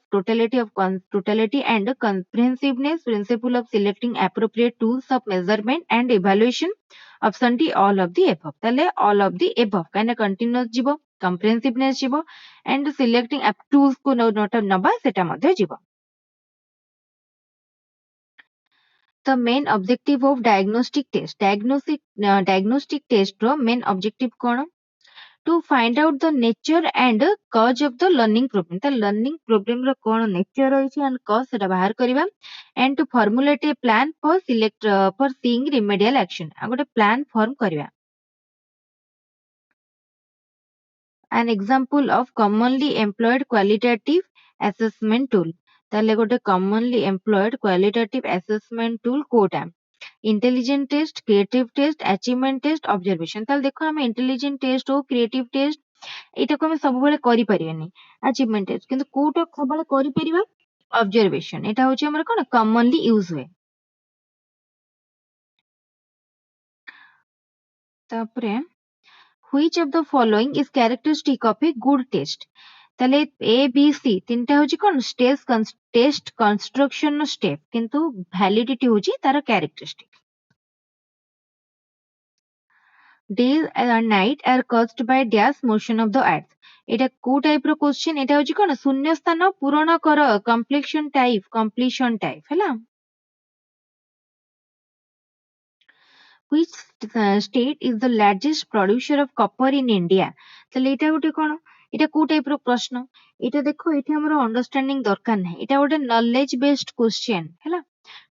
totality and comprehensiveness, principle of selecting appropriate tools of measurement and evaluation. Option D all of the above. ତାହେଲେ all of the above କାହିଁକିନା continuous ଯିବ, comprehensiveness ଯିବ and selecting tools କୁ ନବା ସେଟା ମଧ୍ୟ ଯିବ. The main objective of diagnostic test. Diagnostic test ର main objective କଣ? To find out the nature and cause of the learning problem. The learning problem ର କଣ nature ରହିଛି and cause ସେଟା ବାହାର କରିବା and to formulate a plan for seeing remedial action. ଆଉ ଗୋଟେ plan form କରିବା. An example of commonly employed qualitative assessment tool. ତାହେଲେ ଗୋଟେ commonly employed qualitative assessment tool କୋଉଟା? Intelligent test, creative test, achievement test, observation. ତାହେଲେ ଦେଖ ଆମେ intelligent test ହଉ creative test ଏଇଟାକୁ ଆମେ ସବୁବେଳେ କରିପାରିବାନି achievement test କିନ୍ତୁ କୋଉଟା ସବୁବେଳେ କରିପାରିବା? Observation. ଏଇଟା ହଉଛି ଆମର କଣ commonly use ହୁଏ. ତାପରେ which of the following is characteristic of a good test? ତାହେଲେ A, B, C ତିନିଟା ହଉଛି କଣ test construction ର step କିନ୍ତୁ validity ହଉଛି ତାର characteristic. Days and night are caused by dash motion of the earth. এটা କୋଉ type ର question? ଏଟା ହଉଛି କଣ ଶୂନ୍ୟ ସ୍ଥାନ ପୂରଣ କର completion type ହେଲା. Which state is the largest producer of copper in India? ତାହେଲେ ଏଇଟା ଗୋଟେ କଣ? ଏଇଟା କୋଉ type ର ପ୍ରଶ୍ନ? ଏଇଟା ଦେଖ ଏଠି ଆମର understanding ଦରକାର ନାହିଁ. ଏଇଟା ଗୋଟେ knowledge based question ହେଲା.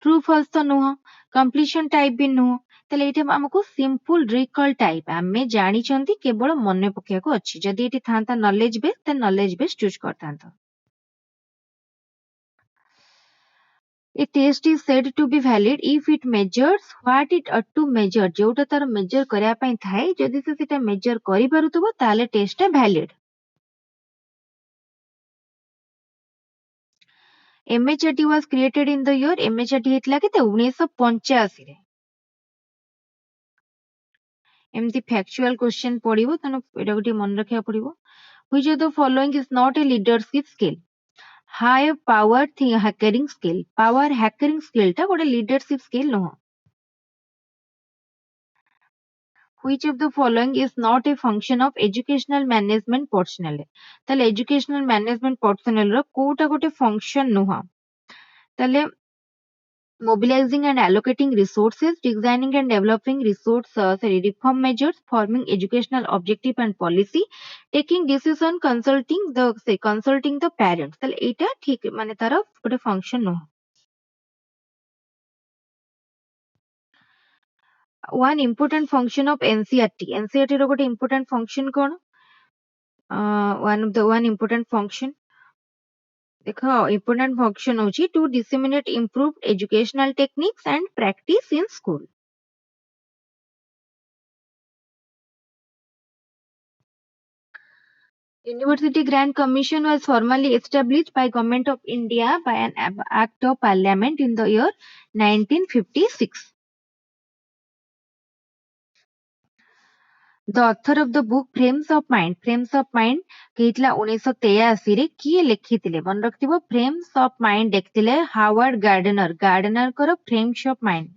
True false ତ ନୁହଁ, completion type ବି ନୁହଁ. ତାହେଲେ ଏଇଟା ଆମକୁ simple recall type. ଆମେ ଜାଣିଛନ୍ତି କେବଳ ମନେ ପକେଇବାକୁ ଅଛି. ଯଦି ଏଠି ଥାନ୍ତା knowledge based then knowledge based choose କରିଥାନ୍ତ. A test is said to be valid if it measures what it ought to measure. ଯୋଉଟା ତାର measure କରିବା ପାଇଁ ଥାଏ ଯଦି ସେ ସେଟା measure କରିପାରୁଥିବ ତାହେଲେ test ଟା valid. MHRT was created in the year. MHRT ହେଇଥିଲା କେତେ 1985 ରେ. ଏମିତି factual question ପଡିବ ତେଣୁ ଏଟାକୁ ଟିକେ ମନେ ରଖିବାକୁ ପଡିବ. Which of the following is not a leadership skill? High power hackering skill. Power hackering skill ଟା ଗୋଟେ leadership skill ନୁହଁ. Which of the following is not a function of educational management personnel? ତାହେଲେ educational management personnel ର କୋଉଟା ଗୋଟେ function ନୁହଁ. ତାହେଲେ mobilizing and allocating resources, designing and developing reform measures, forming educational objective and policy, taking decision, consulting the parents. ତାହେଲେ ଏଇଟା ଠିକ ମାନେ ତାର ଗୋଟେ function ନୁହଁ. One important function of NCERT. NCERT ର ଗୋଟେ important function କଣ? One important function. ଦେଖ important function ହଉଛି to disseminate improved educational techniques and practice in school. University Grant Commission was formally established by Government of India by an Act of Parliament in the year 1956. The author of the book Frames of Mind ହେଇଥିଲା 1983 ରେ କିଏ ଲେଖିଥିଲେ? ମନେ ରଖିଥିବ Frames of Mind ଲେଖିଥିଲେ Howard ଗାର୍ଡନରଙ୍କର Frames of Mind.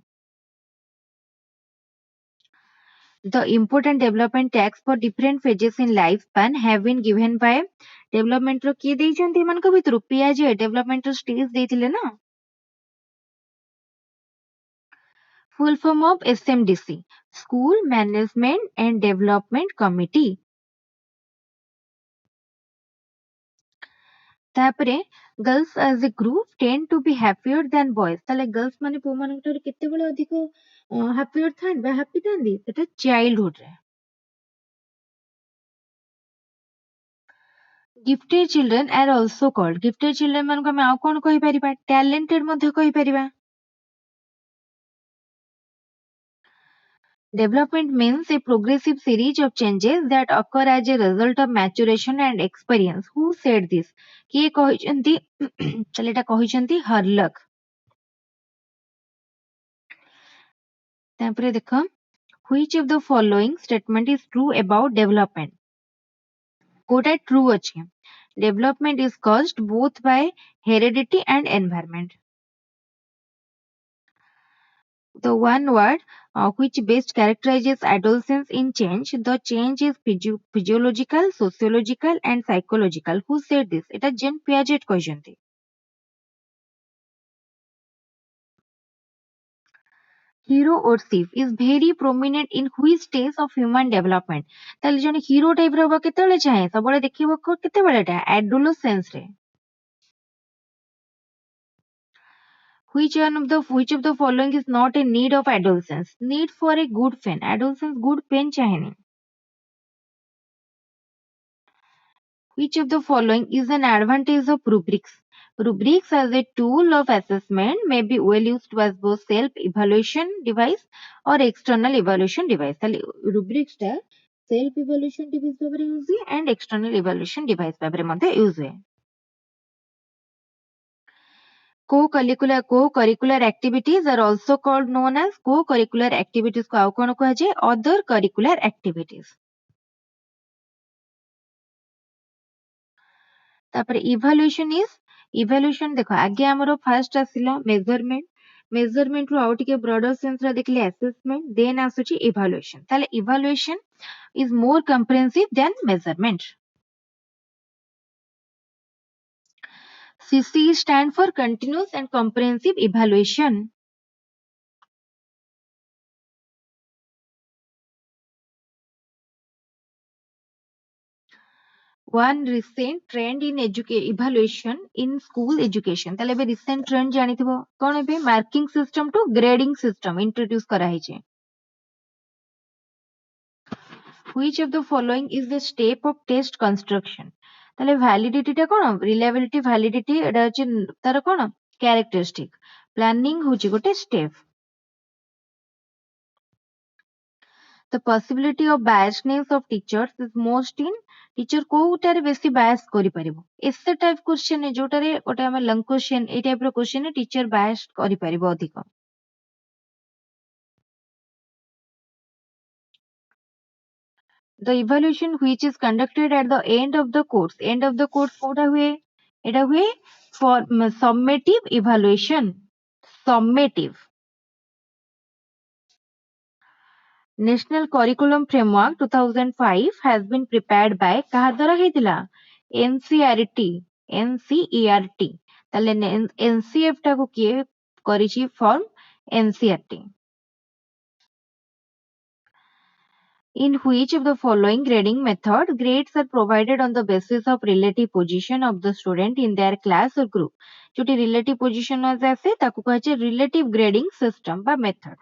The important development tax for different phases in lifespan have been given by development ର କିଏ ଦେଇଛନ୍ତି ଏମାନଙ୍କ ଭିତରୁ? ପିଆଜେ development stage ଦେଇଥିଲେ ନା. Full form of SMDC, School Management and Development Committee. ତାପରେ girls as a group tend to be happier than boys. ତାହେଲେ girls ମାନେ ପୁଅ ମାନଙ୍କ ଠାରୁ କେତେବେଳେ ଅଧିକ happier ଥାନ୍ତି ବା happy ଥାନ୍ତି? ସେଟା childhood ରେ. Gifted children are also called gifted children मान को आम कौन कहि परिबा टैलेंटेड मध्ये कहि परिबा Development means a progressive series of changes that occur as a result of maturation and experience. Who said this? किए कहिसंती चल एटा कहिसंती हर्लक तापरे देखो which of the following statement is true about development Kota true अछि development is caused both by heredity and environment the one word which best characterizes adolescence in change the change is physiological sociological and psychological who said this eta Jean Piaget କହିଛନ୍ତି hero or thief is very prominent in which stage of human development ତାହେଲେ ଜଣେ hero type ର ହବ କେତେବେଳେ ଚାହେଁ ସବୁବେଳେ ଦେଖିବ କେତେବେଳେ ଏଟା adolescence ରେ which of the following is not a need of adolescence need for a good pen adolescence good pen चाहेनी which of the following is an advantage of rubrics rubrics as a tool of assessment may be well used as both self evaluation device or external evaluation device ତାହେଲେ rubrics ଟା self evaluation device ଭାବରେ use ହୁଏ and external evaluation device ଭାବରେ ମଧ୍ୟ use ହୁଏ co-curricular activities are also called known as co-curricular activities को आउ कौन कुहाଯାଏ other curricular activities तापर इवैल्यूएशन देखो आगे हमरो फर्स्ट आसिला मेजरमेंट रो आउ टिके ब्रॉडर सेंस रा देखले असेसमेंट देन आसुची इवैल्यूएशन ताले evaluation is more comprehensive than measurement CC stand for continuous and comprehensive evaluation one recent trend in evaluation in school education ताले बे recent trend जानिथिबो कोन बे marking system to grading system introduce करा हिचे which of the following is the step of test construction ताले validity टा कोन reliability validity एटा अछि तार कोन characteristic planning होची गोटे step the possibility of biasness of teachers is most in teacher कोउटारे बेसी बायस करि परिबो एसे टाइप क्वेश्चन है जोटारे गोटे हम लंग क्वेश्चन ए टाइप रो क्वेश्चन है टीचर बायस करि परिबो अधिक the evaluation which is conducted at the end of the course Kota हुए एटा हुए for summative evaluation summative National Curriculum Framework 2005 has been prepared by କାହା ଦ୍ୱାରା ହେଇଥିଲା NCERT ତାହେଲେ NCF ଟାକୁ କିଏ କରିଛି form NCERT In which of the following grading method grades are provided on the basis of relative position of the student in their class or group जोटी relative position आसे ताकू कहे relative grading system बा method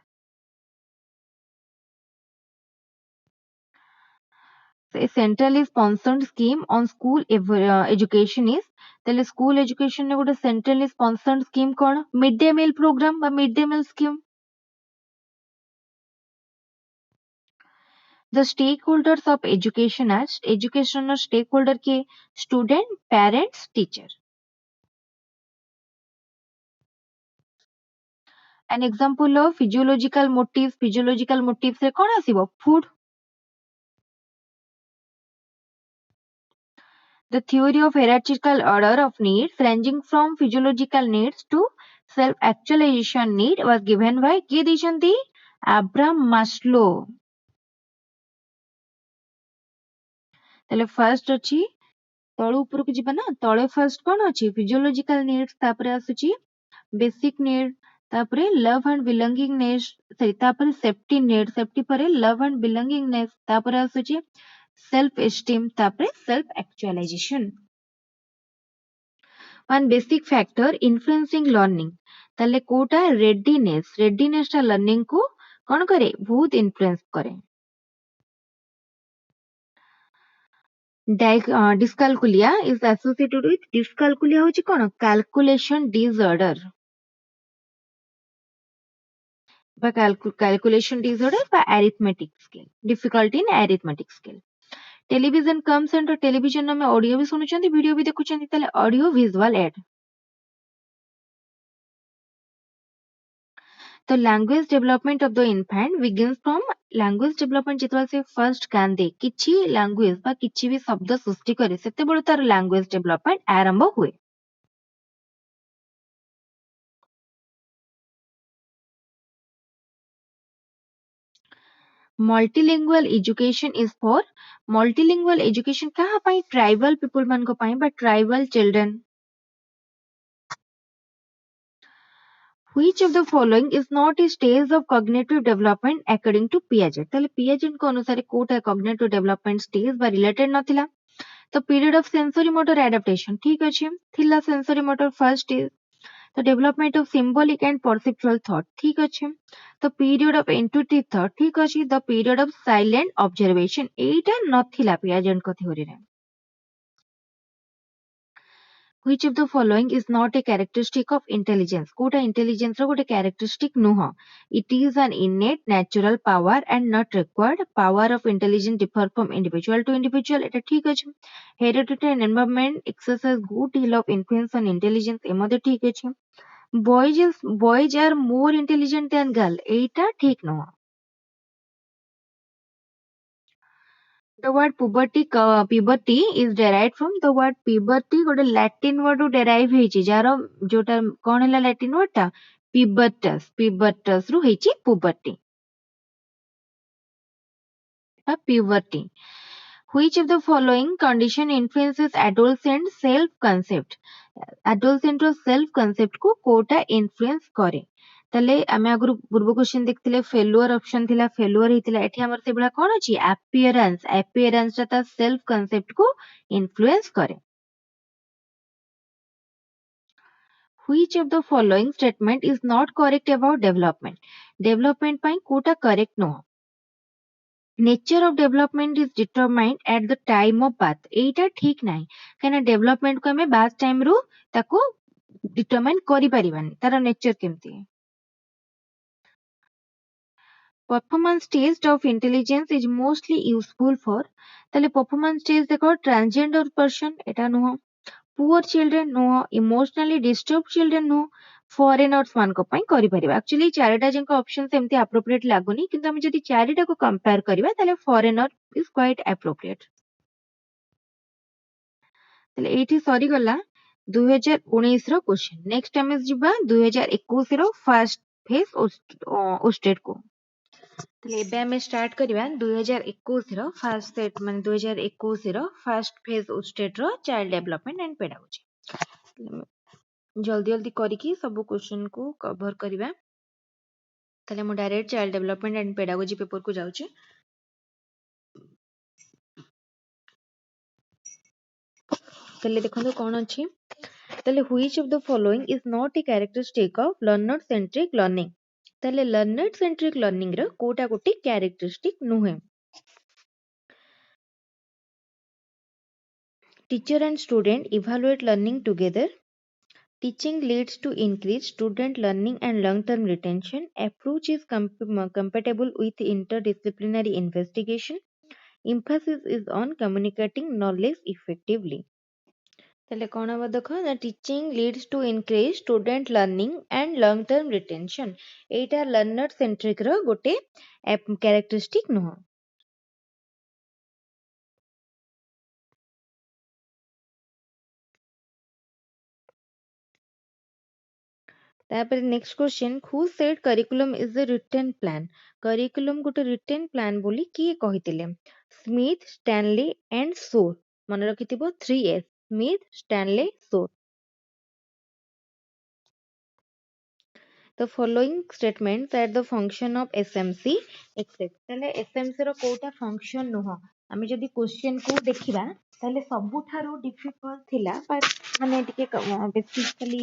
a centrally sponsored scheme on school education is then school education ने गोटे centrally sponsored scheme कौन mid day meal program बा mid day meal scheme the stakeholders of education are educational stakeholder के student parents teacher an example of physiological motives रे कौन आसीबो food The theory of hierarchical order of needs ranging from physiological needs to self-actualization need was given by किए ଦେଇଛନ୍ତି Abraham Maslow ତାହେଲେ first ଅଛି ତଳୁ ଉପରକୁ ଯିବା ନା ତଳେ first କଣ ଅଛି physiological needs ତାପରେ ଆସୁଛି basic need ତାପରେ love and belongingness ତାପରେ safety ପରେ love and belongingness ତାପରେ ଆସୁଛି self esteem ତାପରେ self actualization one basic factor influencing learning ତାହେଲେ କୋଉଟା readiness ଟା learning କୁ କଣ କରେ ବହୁତ influence କରେ Dyscalculia is associated with dyscalculia होची कोन calculation disorder বা calculation disorder বা arithmetic skill difficulty in arithmetic skill television comes under television ଆମେ audio ବି ଶୁଣୁଛନ୍ତି video ବି ଦେଖୁଛନ୍ତି ତାହେଲେ audio visual aid The language development of the infant begins from language development ଯେତେବେଳେ ସେ first କାନ୍ଦେ କିଛି language ବା କିଛି ବି ଶବ୍ଦ ସୃଷ୍ଟି କରେ ସେତେବେଳେ ତାର language development ଆରମ୍ଭ ହୁଏ multilingual education is for multilingual education କାହା ପାଇଁ tribal people ମାନଙ୍କ ପାଇଁ ବା tribal children Which of the following is not a stage of cognitive development according to Piaget? ତାହେଲେ Piaget ଙ୍କ ଅନୁସାରେ କୋଉଟା cognitive development stage ବା related ନଥିଲା ତ period of sensory motor adaptation ଠିକ ଅଛି ଥିଲା sensory motor first stage the development of symbolic and perceptual thought ଠିକ ଅଛି the period of intuitive thought ଠିକ ଅଛି the period of silent observation ଏଇଟା ନଥିଲା Piaget ଙ୍କ theory ରେ Which of the following is not a characteristic of intelligence? Kota intelligence रो गोटे characteristic नुह. It is an innate natural power and not required. Power of intelligence differ from individual to individual. एटा ठीक अछि. Hereditary and environment exercise good deal of influence on intelligence. एमदे ठीक अछि. Boys are more intelligent than girl. एटा ठीक नुह. The word puberty is derived from the word puberty ଗୋଟେ Latin word ରୁ derive ହେଇଛି ଯାହାର ଯୋଉଟା କଣ ହେଲା Latin word ଟା pubertus ରୁ ହେଇଛି puberty ବା puberty which of the following condition influences adolescent self concept adolescent ର self concept କୁ କୋଉଟା influence କରେ ତାହେଲେ ଆମେ ଆଗରୁ ପୂର୍ବ କ୍ୱେଶ୍ଚିନ୍ ଦେଖିଥିଲେ ଫେଲୁଅର ଅପସନ ଥିଲା ଫେଲୁଅର ହେଇଥିଲା ଏଠି ଆମର ସେଭଳିଆ କଣ ଅଛି appearance ଟା ତା ସେଲ୍ଫ କନସେପ୍ଟ କୁ ଇନଫ୍ଲୁଏନ୍ସ କରେ which of the following statement is not correct about development ପାଇଁ କୋଉଟା correct ନୁହଁ nature of development is determined at the time of birth ଏଇଟା ଠିକ ନାହିଁ କାହିଁକିନା development କୁ ଆମେ birth time ରୁ ତାକୁ determine କରିପାରିବାନି ତାର nature କେମିତି performance test of intelligence is mostly useful for ତାହେଲେ performance test ଦେଖ transgender person ଏଟା ନୁହଁ poor children ନୁହଁ emotionally disturbed children ନୁହଁ foreigners ମାନଙ୍କ ପାଇଁ କରିପାରିବା actually ଚାରିଟା ଯାକ option ସେମିତି appropriate ଲାଗୁନି କିନ୍ତୁ ଆମେ ଯଦି ଚାରିଟାକୁ compare କରିବା ତାହେଲେ foreigner is quite appropriate ତାହେଲେ ଏଇଠି ସରିଗଲା 2019 ର question next ଆମେ ଯିବା 2021 ର first phase OSTET କୁ ତାହେଲେ ଏବେ ଆମେ ଷ୍ଟାର୍ଟ କରିବା 2021 ର ଫାର୍ଷ୍ଟ ସେଟ୍ ମାନେ 2021 ର ଫାର୍ଷ୍ଟ ଫେଜ୍ OSTET ର ଚାଇଲ୍ଡ ଡେଭଲପମେଣ୍ଟ ଆଣ୍ଡ ପେଡାଗୋଜି ଜଲ୍ଦି ଜଲ୍ଦି କରିକି ସବୁ କ୍ୱେଶ୍ଚନ୍ କୁ କଭର କରିବା ତାହେଲେ ମୁଁ direct child development and pedagogy paper କୁ ଯାଉଛି ତାହେଲେ ଦେଖନ୍ତୁ କଣ ଅଛି ତାହେଲେ which of the following is not a characteristic of learner centric learning ତାହେଲେ learner centric learning ର କୋଉଟା ଗୋଟେ characteristic ନୁହେଁ Teacher and student evaluate learning together. Teaching leads to increased student learning and long-term retention. Approach is compatible with interdisciplinary investigation. Emphasis is on communicating knowledge effectively. ତାହେଲେ କଣ ହବ ଦେଖ the teaching leads to increased student learning and long-term retention. ଏଇଟା learner centric ର ଗୋଟେ characteristic ନୁହଁ. ତାପରେ next question who said curriculum is a written plan curriculum ଗୋଟେ written plan ବୋଲି କିଏ କହିଥିଲେ Smith Stanley and Shore ମନେ ରଖିଥିବ 3S Smith Stanley Shore The following statements are the function of SMC except ତାହେଲେ SMC ର କୋଉଟା function ନୁହଁ ଆମେ ଯଦି question କୁ ଦେଖିବା ତାହେଲେ ସବୁଠାରୁ difficult ଥିଲା ମାନେ ଟିକେ basically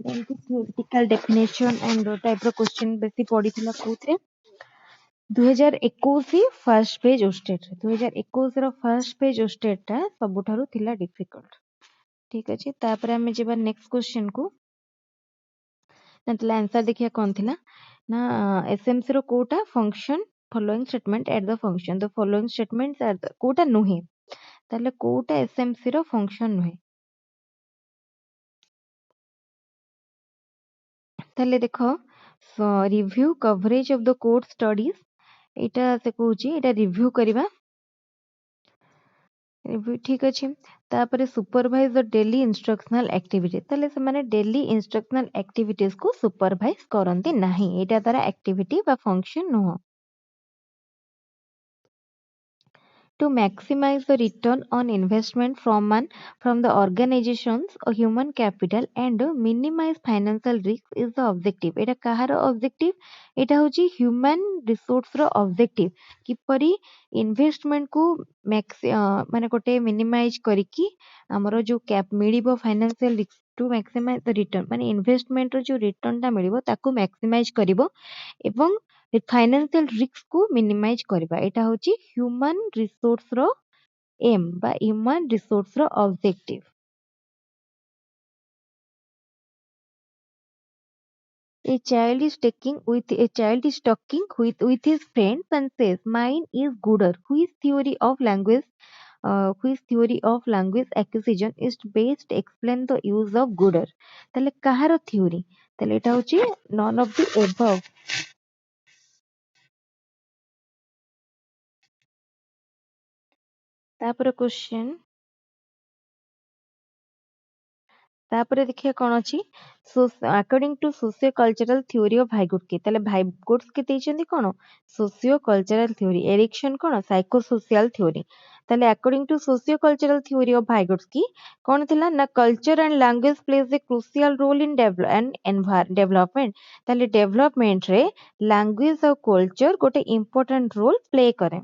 ଯେମିତି theoretical definition and type ର question ବେଶୀ ପଡିଥିଲା କୋଉଥିରେ 2021 first page ओस्टेट 2021 row first page ओस्टेट टा सबुठारु थिला डिफिकल्ट ठीक अछि तापर हमें जेबा नेक्स्ट क्वेश्चन को नतला आंसर देखिया कोन थिला ना एसएमसी रो कोटा function following statement at the function the following statements are कोटा नुहे ताले कोटा एसएमसी रो फंक्शन नुहे ताले देखो review coverage of the course studies एटा से कहूची एटा रिव्यू करिबा रिव्यू ठीक अछि तापर supervise the daily instructional activity ताले से माने डेली इंस्ट्रक्शनल एक्टिविटीज को सुपरवाइज करंती नाही एटा तारा एक्टिविटी बा फंक्शन नो to maximize the return on investment from the organization's human capital and minimize financial risk is the objective eta kahar objective eta hoji human resource ro objective kipari investment ku max mane gote minimize करकी हमरो जो कैप मिलिबो financial risk to maximize the return माने investment रो जो return ता मिलिबो ताकू मैक्सिमाइज करिवो एवं फाइनेंशियल रिस्क को मिनिमाइज करबा एटा होची ह्यूमन रिसोर्स रो एम बा ह्यूमन रिसोर्स रो objective a child is talking with his friends and says mine is gooder whose theory of language acquisition is based to explain the use of gooder তাহলে কাହାର theory তাহলে এটা হচ্ছে none of the above ତାପରେ question तापर देखिए कौन अच्छी according to socio cultural theory of Vygotsky ताले भाइगुट्स के देइछंती कोन सोशियो कल्चरल थ्योरी एरिक्सन कोन साइको सोशल थ्योरी ताले according to socio cultural theory of Vygotsky कोन थिला ना culture and language plays a crucial role in development ताले डेवलपमेंट रे लैंग्वेज और कल्चर गोटे इंपोर्टेंट रोल प्ले करे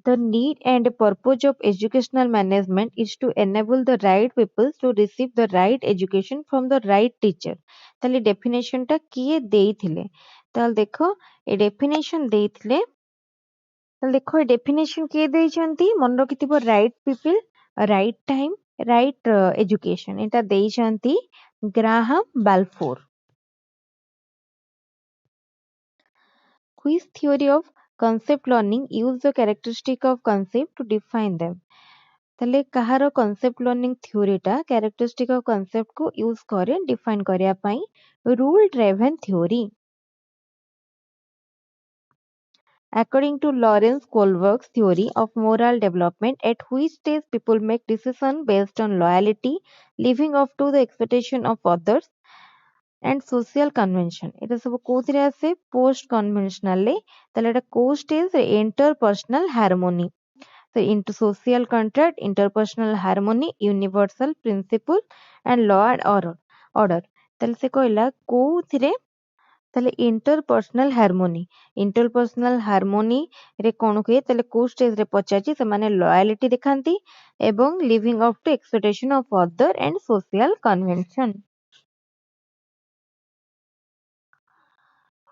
The need and purpose of educational management is to enable the right people to receive the right education from the right teacher. ताले definition टा किए देइथिले ताले देखो ए definition देइथिले ताले देखो ए definition किए देइछंती मन रखिथिबो right people right time right education एटा देइछंती Graham Balfour Which theory of concept learning use the characteristic of concept to define them? ताले कहारो concept learning theory टा characteristic of concept को use करे define करिया पाई rule driven theory. According to Lawrence Kohlberg's theory of moral development, at which stage people make decisions based on loyalty, living up to the expectation of others, and social convention. It is कोथिरे आसे post conventional ले ताले एटा को stage interpersonal harmony. So into social contract, interpersonal harmony, universal principle and law and order. ताले से कहला कोथिरे ताले इंटरपर्सनाल harmony रे कोन हुए ताले को स्टेज रे पचाची से माने लॉयल्टी दिखांती एवं living up to expectation of other and social convention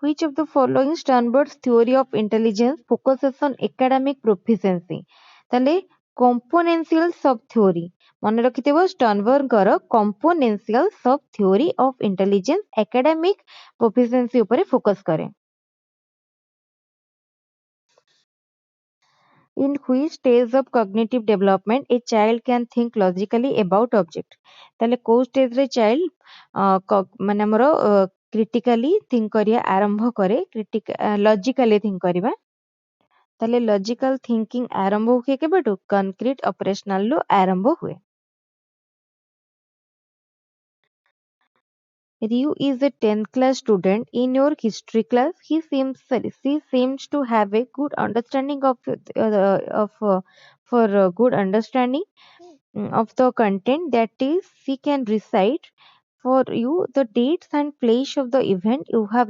Which of the following Sternberg's theory of intelligence focuses on academic proficiency? ताले componential sub theory मन रखिथिबो स्टर्नबर्गर componential sub theory of intelligence academic proficiency ऊपर focus करे In which stage of cognitive development a child can think logically about object ताले को stage रे child माने हमरो critically think करिया आरंभ करे लॉजिकली थिंक करिबा ताले लॉजिकल थिंकिंग आरंभ हुए केबेटू कंक्रीट ऑपरेशनल लो आरंभ हुए Ryu is a 10th class student. In your history class, she seems to have a good understanding for good understanding of the content that is she can recite for you the dates and place of the event you have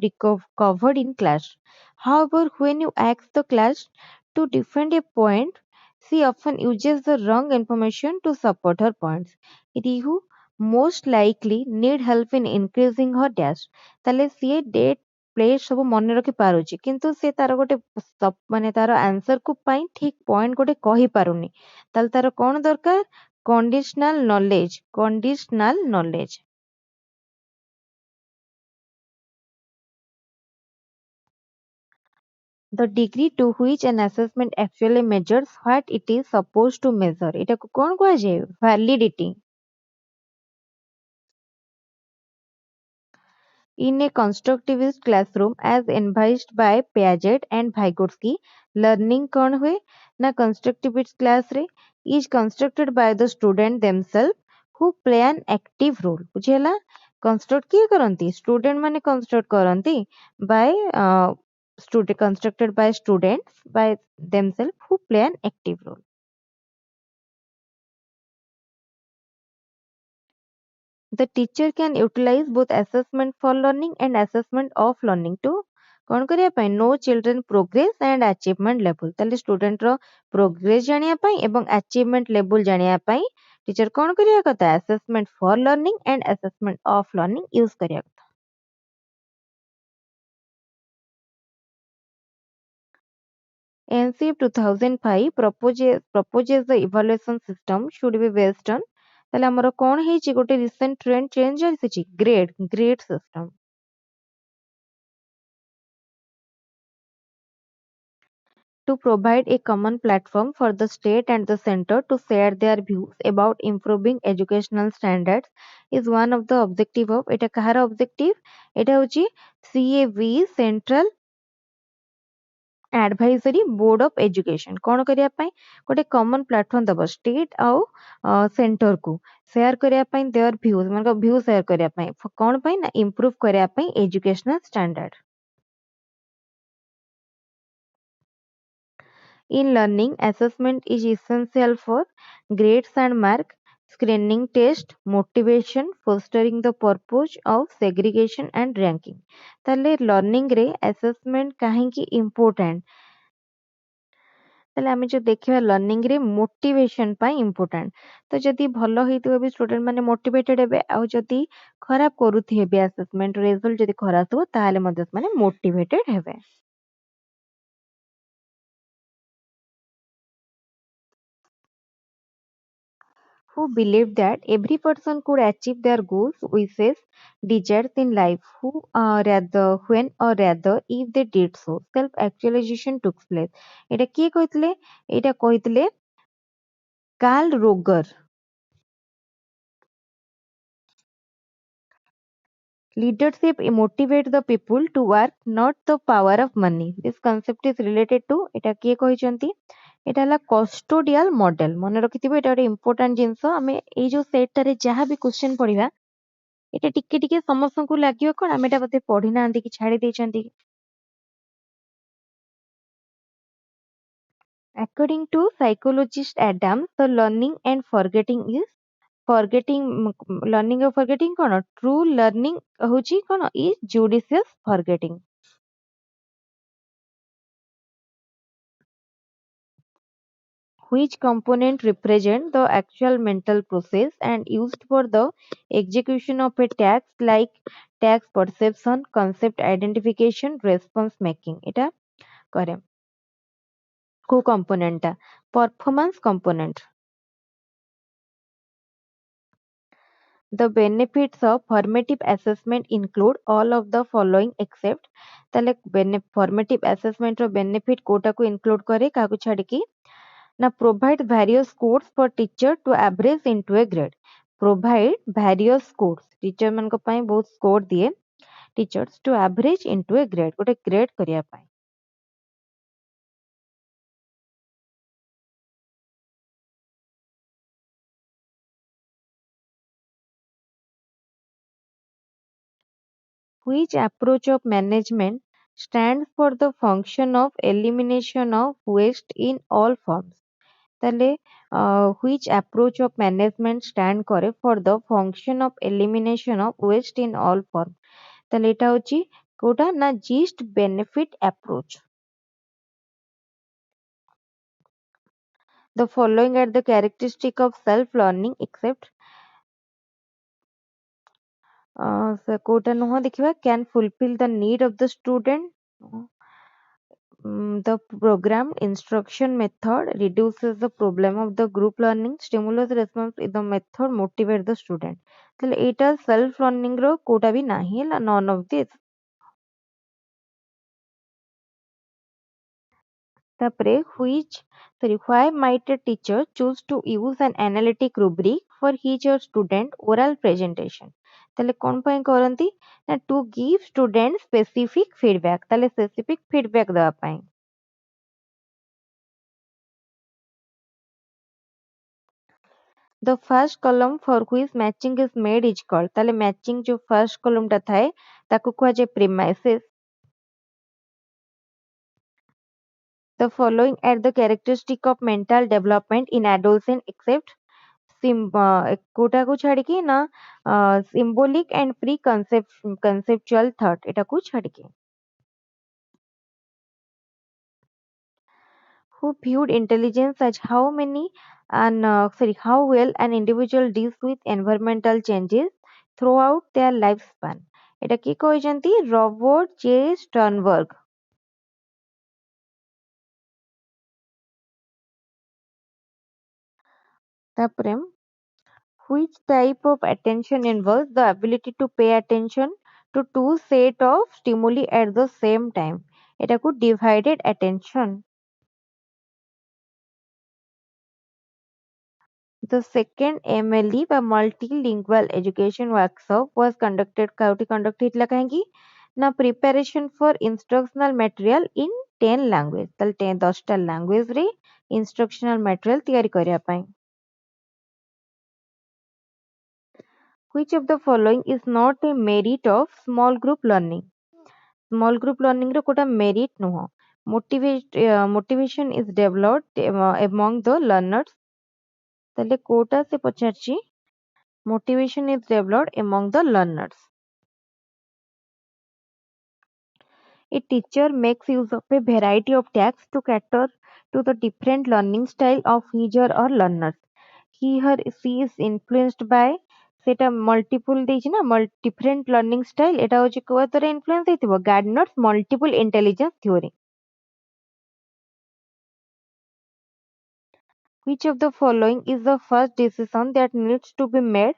covered in class. However, when you ask the class to defend a point, she often uses the wrong information to support her points. Ryu most likely need help in increasing her dash ତାହେଲେ ସିଏ date place ସବୁ ମନେ ରଖି ପାରୁଛି କିନ୍ତୁ ସେ ତାର ଗୋଟେ ମାନେ ତାର ଆନ୍ସର କୁ ପାଇଁ ଠିକ ପଏଣ୍ଟ ଗୋଟେ କହିପାରୁନି ତାହେଲେ ତାର କଣ ଦରକାର conditional knowledge. The degree to which an assessment actually measures what it is supposed to measure ଏଟାକୁ କଣ କୁହାଯାଏ validity। In a constructivist classroom as advised by Piaget and Vygotsky, learning कौन हुए ना constructivist class रे is constructed by the student themselves who play an active role बुझेला construct किए करंती student माने construct करंती by student constructed by students by themselves who play an active role। The teacher can utilize both assessment for learning and assessment of learning to कौन करिया पाई नो children progress and achievement level ताले student रो progress जानिया पाई एवं achievement level जानिया पाई टीचर कौन करिया कथा assessment for learning and assessment of learning use करिया कथा। NCF 2005 proposes the evaluation system should be based on ताले हमरो कौन हेची गोटे रिसेंट ट्रेंड चेंज आसीची grade system. To provide a common platform for the state and the center to share their views about improving educational standards is one of the objective of এটা কাହାର objective এটা হচ্ছে CAV Central Advisory Board of Education कौन करिया पाई गोटे common platform दबो state ଆଉ center को share करिया पाई their views मतलब view share करिया पाई कौन पाई ना improve करिया पाई educational standard। In learning, assessment is essential for grades and mark, screening test, motivation, fostering the purpose of segregation and ranking। ତାହେଲେ learning ରେ assessment କାହିଁକି important ତାହେଲେ ଆମେ ଯୋଉ ଦେଖିବା learning ରେ motivation ପାଇଁ important ତ ଯଦି ଭଲ ହେଇଥିବ ବି student ମାନେ motivated ହେବେ ଆଉ ଯଦି ଖରାପ କରୁଥିବେ ବି assessment result ଯଦି ଖରାପ ଥିବ ତାହେଲେ ମଧ୍ୟ ସେମାନେ motivated ହେବେ। Who believed that every person could achieve their goals, wishes, desires in life, who rather when or rather if they did so, self-actualization took place। এটা କିଏ କହିଥିଲେ ଏଇଟା କହିଥିଲେ କାର୍ଲ ରୋଗର। Leadership motivate the people to work, not the power of money। This concept is related to এটা କିଏ କହିଛନ୍ତି ଏଟା ହେଲା କଷ୍ଟୋଡିଆଲ ମଡେଲ ମନେ ରଖିଥିବ ଏଟା ଗୋଟେ ଇମ୍ପୋର୍ଟାଣ୍ଟ ଜିନିଷ ଆମେ ଏଇ ଯୋଉ ସେଟଟାରେ ଯାହା ବି କ୍ୱେଶ୍ଚନ ପଢିବା ଏଟା ଟିକେ ଟିକେ ସମସ୍ତଙ୍କୁ ଲାଗିବ କଣ ଆମେ ଏଟା ବୋଧେ ପଢି ନାହାନ୍ତି କି ଛାଡି ଦେଇଛନ୍ତି। According to psychologist Adam, the learning and forgetting is forgetting learning और forgetting कौन true learning हଉଛି कौन is judicious forgetting। Which component represent the actual mental process and used for the execution of a task like task perception, concept identification, response making এটা করে କୋଉ component ଟା performance component। The benefits of formative assessment include all of the following except ତାହେଲେ formative assessment ର benefit କୋଉଟାକୁ include କରେ କାହାକୁ ଛାଡିକି ନା provide various scores for teacher to average into a grade। provide various scores teacher ମାନଙ୍କ ପାଇଁ ବହୁତ score ଦିଏ teachers to average into a grade ଗୋଟେ grade କରିବା ପାଇଁ। Which approach of management stands for the function of elimination of waste in all forms ତାହେଲେ which approach of management stand করে for the function of elimination of waste in all form ତାହେଲେ ଏଇଟା ହଉଛି କୋଉଟା ନା least benefit approach। The following are the characteristic of self learning except Kota नुह देखिबा can fulfill the need of the student. The program instruction method reduces the problem of the group learning. Stimulus response is the method motivate the student. তাহলে এটা self learning ର କୋଉଟା ବି ନାହିଁ ହେଲା none of this. ତାପରେ why might a teacher choose to use an analytic rubric for his or student oral presentation? ତାହେଲେ କଣ ପାଇଁ କରନ୍ତି ନା to give student specific feedback. ତାହେଲେ specific feedback ଦେବା ପାଇଁ. The first column for which matching is made is called. ताले matching जो first column टा थाए ताकू कुहाजे premises. The following are the characteristic of mental development in adolescent except Kota को छाड़ के ना symbolic and conceptual thought एटा को छाड़ के. Who viewed intelligence as how well an individual deals with environmental changes throughout their lifespan. এটা কি କହିଛନ୍ତି রবার্ট জে স্টার্নবার্গ. তারপরে which type of attention involves the ability to pay attention to two set of stimuli at the same time. এটাକୁ divided attention. The second MLE বা multilingual education workshop was conducted ହେଇଥିଲା କାହିଁକି ନା preparation for instructional material in 10 language. ତାହେଲେ 10ଟା language ରେ instructional material ତିଆରି କରିବା ପାଇଁ. Which of the following is not a merit of small group learning? Small group learning ର କୋଉଟା merit ନୁହଁ. Motivation is developed among the learners. ତାହେଲେ କୋଉଟା ସେ ପଚାରିଛି motivation is developed among the learners. A teacher makes use of a variety of tasks to cater to the different learning style of his or her learners. She is influenced by सेटा multiple ଦେଇଛି ନା different learning style ଏଟା ହଉଛି କୋଉ ଦ୍ୱାରା influence ହେଇଥିବ Gardner's multiple intelligence theory. Which of the following is the first decision that needs to be made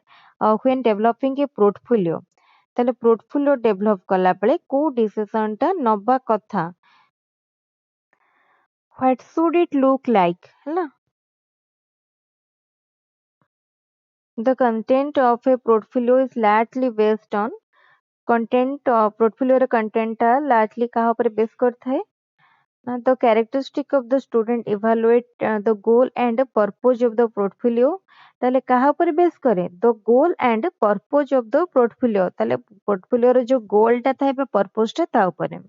when developing a portfolio? ତାହେଲେ portfolio develop କଲା ବେଳେ କୋଉ decision ଟା ନବା କଥା? What should it look like? ହେଲା. The content of a portfolio is largely based on content. Portfolio ର content ଟା largely କାହା ଉପରେ base କରିଥାଏ ନା the characteristic of the student evaluate the goal and purpose of the portfolio. ତାହେଲେ କାହା ଉପରେ base କରେ the goal and purpose of the portfolio. ତାହେଲେ portfolio ର ଯୋଉ goal ଟା ଥାଏ ବା purpose ଟା ତା ଉପରେ.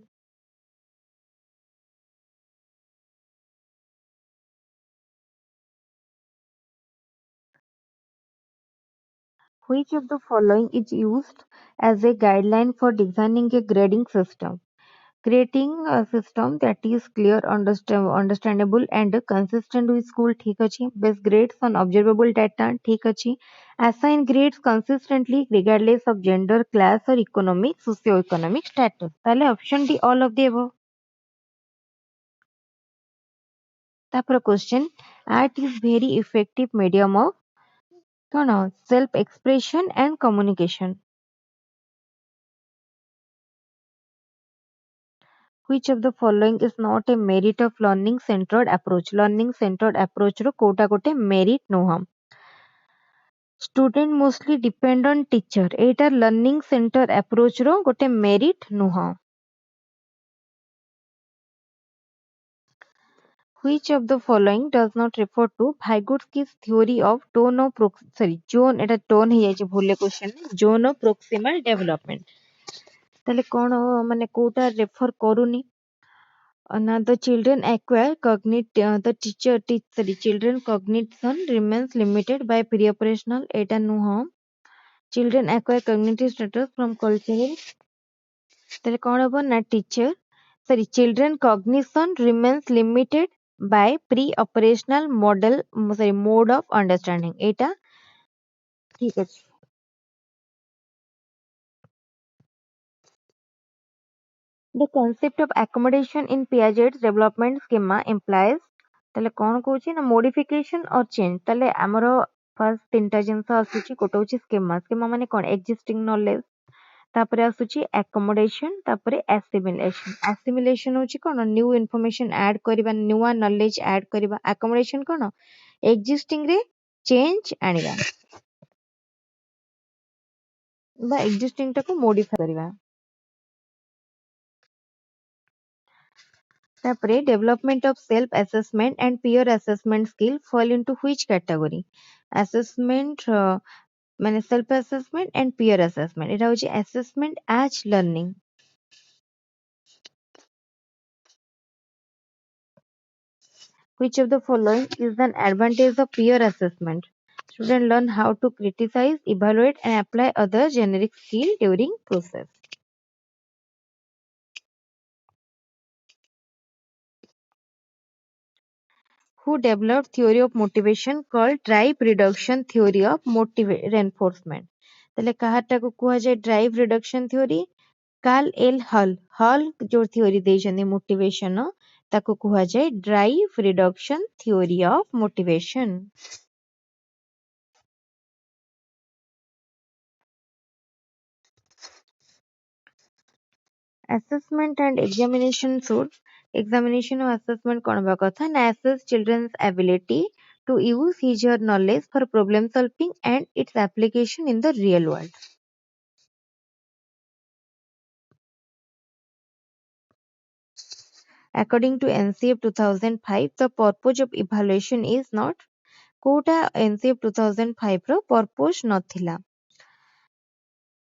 Which of the following is used as a guideline for designing a grading system? Creating a system that is clear, understandable and consistent with school ठीक अछि. Base grades on observable data ठीक अछि. Assign grades consistently regardless of gender, class or economic, socio-economic status. ताले option D all of the above. तापर question, art is very effective medium of कौन self expression and communication. Which of the following is not a merit of learning centered approach? Learning centered approach रो कोटा कोटे merit नुह. Student mostly depend on teacher. Etah learning centered approach रो गोटे merit नुह. Which of the following does not refer to Vygotsky's theory of zone Etah tone ही जाइए भूले question zone of proximal development. ताले कौन माने Kota refer करूनी. The children acquire children cognition remains limited by pre-operational eta nuha. Children acquire cognitive status from cultural. ताले कौन होबो ना children cognition remains limited by pre-operational mode of understanding. एटा ठीक है. The concept of accommodation in Piaget's development schema implies ତାହେଲେ କଣ କହୁଛି ନା modification or change ତାହେଲେ ଆମର first ତିନିଟା ଜିନିଷ ଆସୁଛି ଗୋଟେ ହଉଛି schema ମାନେ କଣ existing knowledge ତାପରେ ଆସୁଛି accommodation ତାପରେ assimilation ହଉଛି କଣ new information add କରିବା ନୂଆ knowledge add କରିବା accommodation କଣ existing ରେ change ଆଣିବା ବା existing ଟାକୁ modify କରିବା ତାପରେ development of self assessment and peer assessment skill fall into which category assessment ମାନେ self assessment and peer assessment এটা হচ্ছে assessment as learning which of the following is an advantage of peer assessment students learn how to criticize evaluate and apply other generic skill during process who developed theory of motivation called drive reduction theory of reinforcement ତାହେଲେ କାହାଟାକୁ କୁହାଯାଏ drive reduction theory Carl L Hull ଯୋଉ theory ଦେଇଛନ୍ତି motivation ତାକୁ କୁହାଯାଏ drive reduction theory of motivation assessment and examination should examination or assessment କଣ ହବା କଥା ନା assess children's ability to use his or her knowledge for problem solving and its application in the real world according to NCF 2005 the purpose of evaluation is not କୋଉଟା NCF 2005 ର purpose ନଥିଲା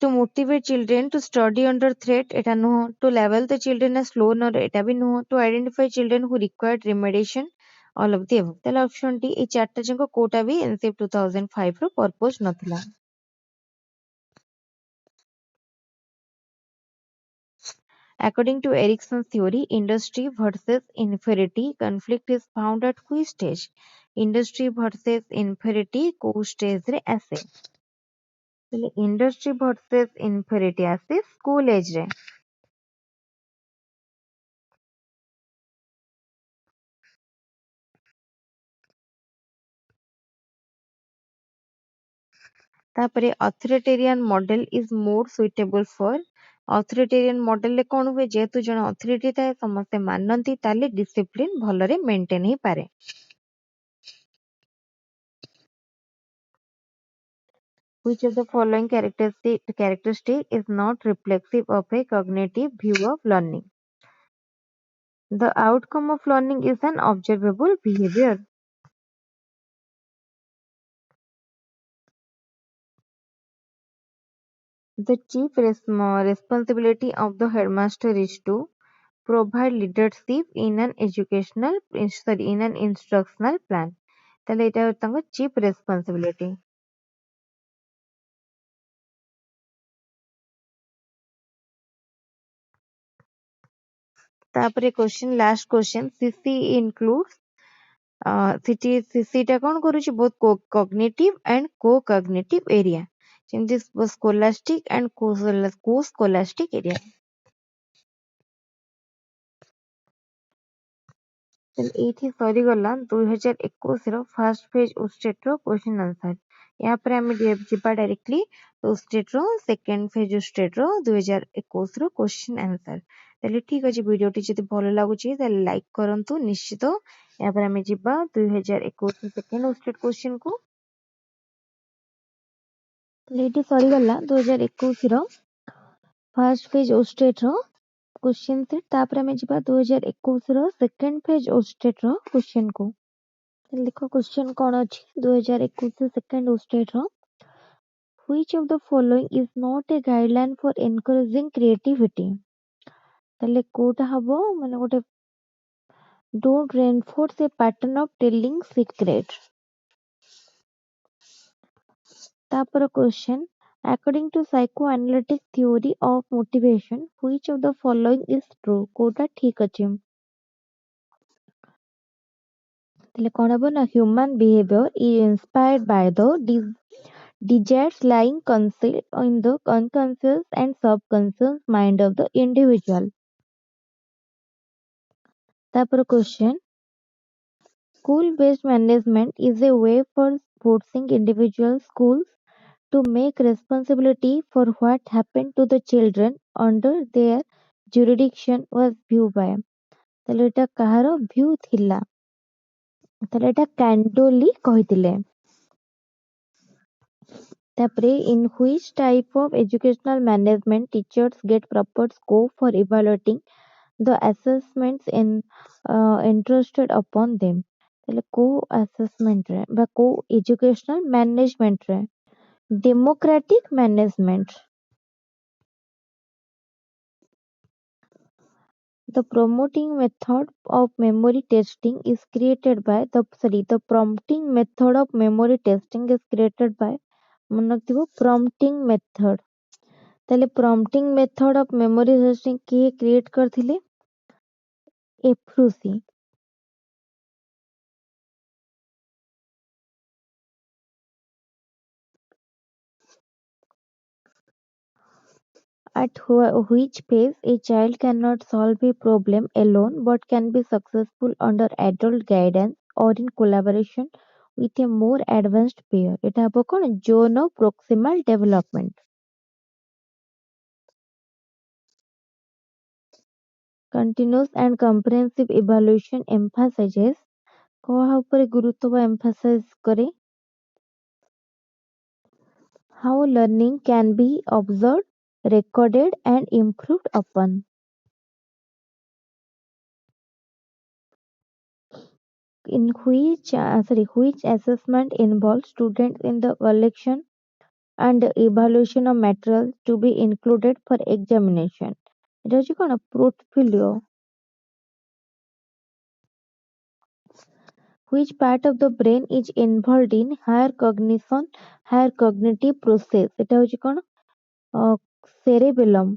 to motivate children to study under threat eta nuho to label the children as slow learner eta bi nuho to identify children who required remediation all of the above ତାହେଲେ option D ଏଇ ଚାରିଟା ଯାକ କୋଉଟା ବି NCF 2005 ର purpose ନଥିଲା according to Erickson's theory industry versus inferiority conflict is found at which stage industry versus inferiority କୋଉ stage ରେ ଆସେ ତାହେଲେ industry versus inferiority ଆସେ school age ରେ ତାପରେ authoritarian model is more suitable for authoritarian model ରେ କଣ ହୁଏ ଯେହେତୁ ଜଣେ authority ଥାଏ ସମସ୍ତେ ମାନନ୍ତି ତାହେଲେ discipline ଭଲରେ maintain ହେଇପାରେ which of the following characteristic is not reflexive of a cognitive view of learning the outcome of learning is an observable behavior the chief responsibility of the headmaster is to provide leadership in an in an instructional plan ତାହେଲେ ଏଇଟା ତାଙ୍କ chief responsibility ତାପରେ question last question CC includes CC ଟା କଣ କରୁଛି both cognitive and co-cognitive area ଯେମିତି scholastic and co-scholastic area ତାହେଲେ ଏଇଠି ସରିଗଲା 2021 ର ଫାର୍ଷ୍ଟ ଫେଜ୍ ଓଷ୍ଟେଟ୍ ର କ୍ୱେଶ୍ଚନ ଆନ୍ସର ଏହା ପରେ ଆମେ ଯିବା ଡାଇରେକ୍ଟଲି ଓଷ୍ଟେଟ୍ ର ସେକେଣ୍ଡ ଫେଜ୍ ଓଷ୍ଟେଟ୍ ର 2021 ର କ୍ୱେଶ୍ଚନ ଆନ୍ସର ତାହେଲେ ଠିକ ଅଛି ଭିଡିଓଟି ଯଦି ଭଲ ଲାଗୁଛି ତାହେଲେ ଲାଇକ୍ କରନ୍ତୁ ନିଶ୍ଚିତ ଏହାପରେ ଆମେ ଯିବା 2021 ସେକେଣ୍ଡ ଓଷ୍ଟେଟ୍ କ୍ୱେଶ୍ଚନ କୁ ତାହେଲେ ଏଇଠି ସରିଗଲା 2021 ର ଫାର୍ଷ୍ଟ ଫେଜ୍ ଓଷ୍ଟେଟ୍ ର क्वेश्चन सेट तापर हमें जिबा 2021 रो सेकंड फेज ओस्टेट रो क्वेश्चन को देखो क्वेश्चन कोन अछि 2021 सेकंड ओस्टेट रो which of the following is not a guideline for encouraging creativity तले कोटा हबो माने गोटे don't reinforce a pattern of telling secret तापर question according to psychoanalytic theory of motivation which of the following is true कोटा ठीक अछि तले कोन हबो ना human behavior is inspired by the desires lying concealed in the unconscious and subconscious mind of the individual ତାପରେ question, school based management is a way for forcing individual schools to make responsibility for what happened to the children under their jurisdiction was view by, ତାହେଲେ ଏଇଟା କାହାର view ଥିଲା, ତାହେଲେ ଏଇଟା କ୍ୟାଣ୍ଡୋଲି କହିଥିଲେ। ତାପରେ in which type of educational management teachers get proper scope for evaluating the assessments entrusted upon them, ତାହେଲେ କୋଉ assessment ରେ ବା କୋଉ educational management ରେ, democratic management। The promoting method of memory testing is created by the prompting method of memory testing is created by, ମନେ ରଖିଥିବ prompting method, ତାହେଲେ prompting method of memory testing କିଏ କ୍ରିଏଟ କରିଥିଲେ, ଏଫ୍ରୁସି। At which phase a child cannot solve a problem alone but can be successful under adult guidance or in collaboration with a more advanced peer, এটা হବ କଣ zone of proximal development। Continuous and comprehensive evaluation emphasizes, କାହା ଉପରେ ଗୁରୁତ୍ୱ ବା emphasize କରେ, how learning can be observed, recorded and improved upon। Which assessment involves students in the collection and evaluation of materials to be included for examination, এটা হচ্ছে କଣ portfolio। Which part of the brain is involved in higher cognition, higher cognitive process, এটা হচ্ছে କଣ cerebellum,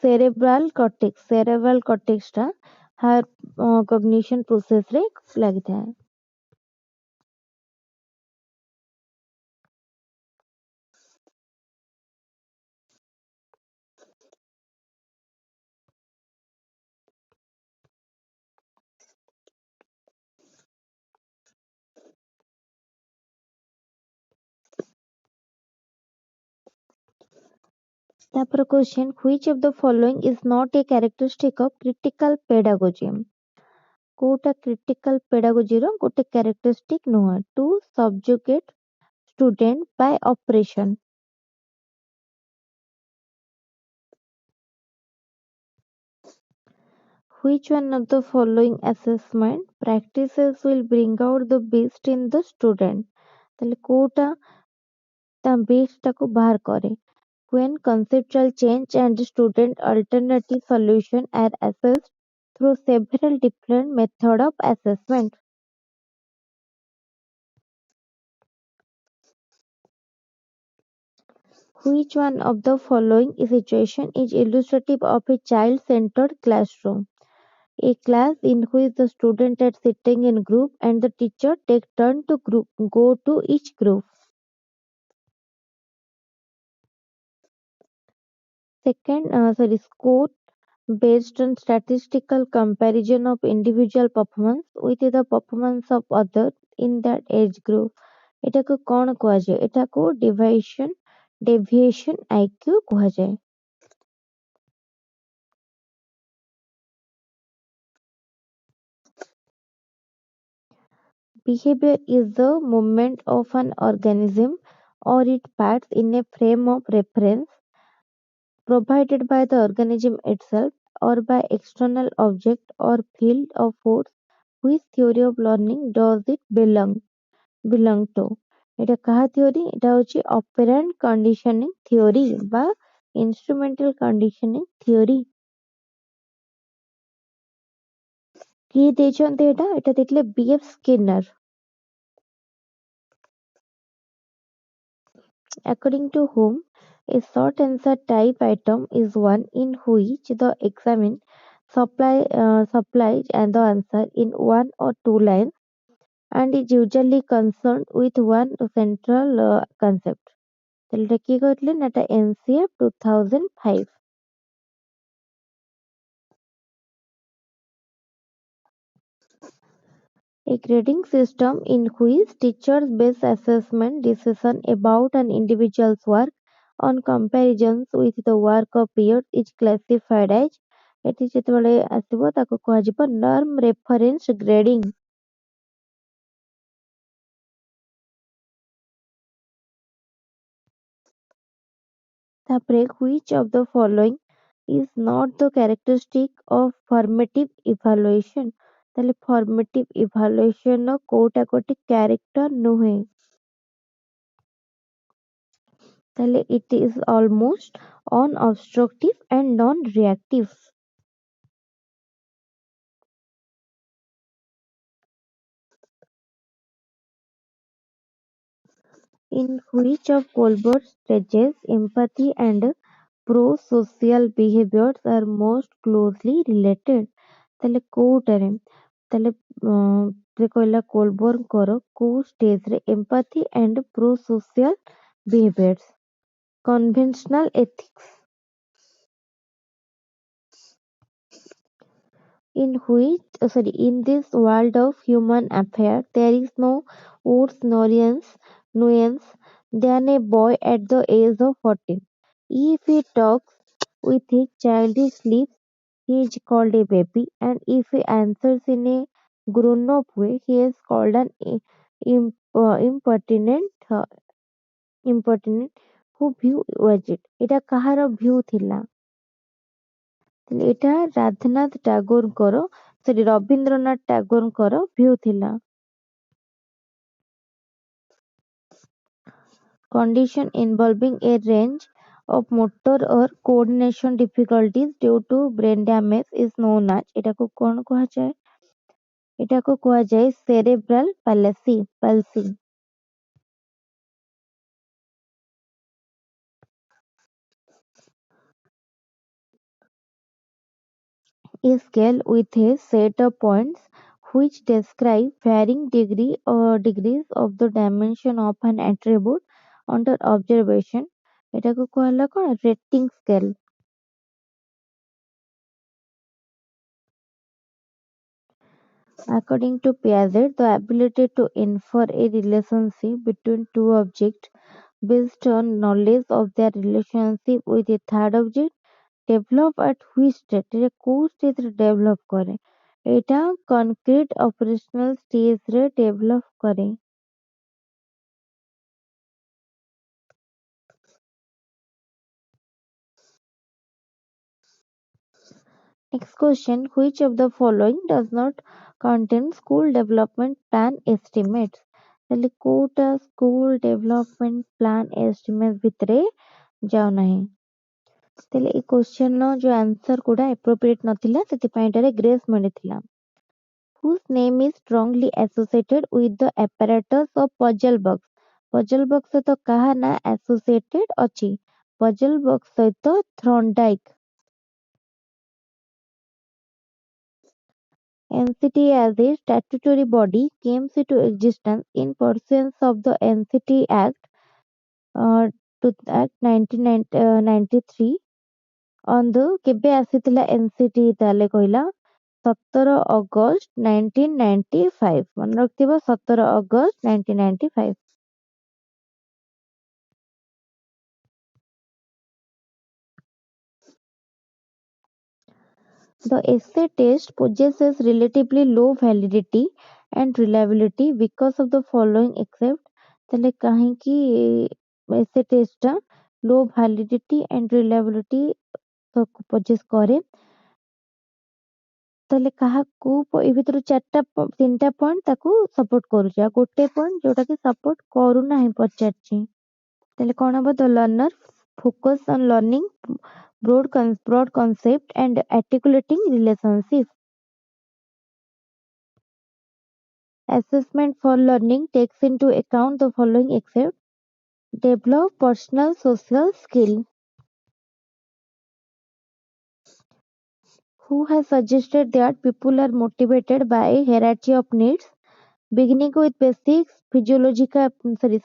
cerebral cortex ଟା higher cognition process ରେ ଲାଗିଥାଏ। ତାପରେ question, which of the following is not a characteristic of critical pedagogy, କୋଉଟା critical pedagogy ର ଗୋଟେ characteristic ନୁହଁ, to subjugate student by oppression। Which one of the following assessment practices will bring out the best in the student, ତାହେଲେ କୋଉଟା ତା best ଟାକୁ ବାହାର କରେ, when conceptual change and student alternative solution are assessed through several different method of assessment। Which one of the following situation is illustrative of a child-centered classroom, a class in which the students are sitting in group and the teacher take turn to go to each group। Score based on statistical comparison of individual performance with the performance of others in that age group, ଏଟାକୁ କଣ କୁହାଯାଏ, ଏଟାକୁ deviation IQ କୁହାଯାଏ। Behavior is the movement of an organism or its parts in a frame of reference provided by the organism itself or by external object or field of force। Which theory of learning does it belong to, এটা କାହା theory, এটা ହଉଛି operant conditioning theory ବା instrumental conditioning theory। କିଏ ଦେଇଛନ୍ତି ଏଟା ଦେଇଥିଲେ B.F. Skinner। According to whom, a short answer type item is one in which the examined supplies and the answer in one or two lines and is usually concerned with one central concept। ତାହେଲେ ଏଟା କିଏ କହିଥିଲେ ନା ଏଟା NCF 2005। A grading system in which teachers base assessment decision about an individual's work on comparisons with the work of peers is classified as ଏଠି ଯେତେବେଳେ ଆସିବ ତାକୁ କୁହାଯିବ norm reference grading. ତାପରେ which of the following is not the characteristic of formative evaluation? ତାହେଲେ formative evaluation ର କୋଉଟା ଗୋଟେ character ନୁହେଁ. ତାହେଲେ it is almost unobstructive and non-reactive. In which of Colbert's stages empathy and pro-social behaviors are most closely related? ତାହେଲେ କୋଉଟାରେ ତାହେଲେ ସେ କହିଲା କୋଲବର୍ଗଙ୍କର କୋଉ ଷ୍ଟେଜରେ empathy and pro-social behaviors? Conventional ethics. In this world of human affairs, there is no worse nuisance than a boy at the age of 14. If he talks with his childish lips, he is called a baby, and if he answers in a grown-up way, he is called an impertinent. Impertinent. Who view was it? ଏଇଟା କାହାର view ଥିଲା? ଏଇଟା Rabindranath ଟାଗୋରଙ୍କର view ଥିଲା. Condition involving a range of motor or coordination difficulties due to brain damage is known as ଏଟାକୁ କଣ କୁହାଯାଏ? ଏଟାକୁ କୁହାଯାଏ cerebral palsy. A scale with a set of points which describe varying degrees of the dimension of an attribute under observation. ଏଟାକୁ କୁହାହେଲା କଣ? Rating scale. According to Piaget, the ability to infer a relationship between two objects based on knowledge of their relationship with a third object develop at which state? ଏଟା କୋଉ stage ରେ develop କରେ? ଏଇଟା concrete operational stage ରେ develop କରେ. Next question, which of the following does not contain school development plan estimates? ତାହେଲେ କୋଉଟା school development plan estimates ଭିତରେ ଯାଉ ନାହିଁ. ତାହେଲେ ଏଇ question ର ଯୋଉ answer ଗୁଡା appropriate ନଥିଲା ସେଥିପାଇଁ ଏଟାରେ grace ମିଳିଥିଲା. Whose name is strongly associated with the apparatus of puzzle box? Puzzle box ସହିତ କାହା ନା associated ଅଛି? Puzzle box ସହିତ Thorndike. NCT as a statutory body came into existence in pursuance of the NCT Act, Act 1993. On the କେବେ ଆସିଥିଲା NCT ତାହେଲେ କହିଲା 17 August 1995. ମନେ ରଖିଥିବ 17 August 1995. The essay test possesses relatively low validity and reliability because of the following except ତାହେଲେ କାହିଁକି essay test ଟା low validity and reliability possess କରେ? ତାହେଲେ କାହାକୁ ଏଇ ଭିତରୁ ତିନିଟା ପଏଣ୍ଟ ତାକୁ ସପୋର୍ଟ କରୁଛି ଆଉ ଗୋଟେ ପଏଣ୍ଟ ଯୋଉଟା କି ସପୋର୍ଟ କରୁନାହିଁ ପଚାରିଛି. ତାହେଲେ କଣ ହବ? The learner focus on learning broad concept and articulating relationship. Assessment for learning takes into account the following except develop personal social skill. Who has suggested that people are motivated by a hierarchy of needs beginning with basic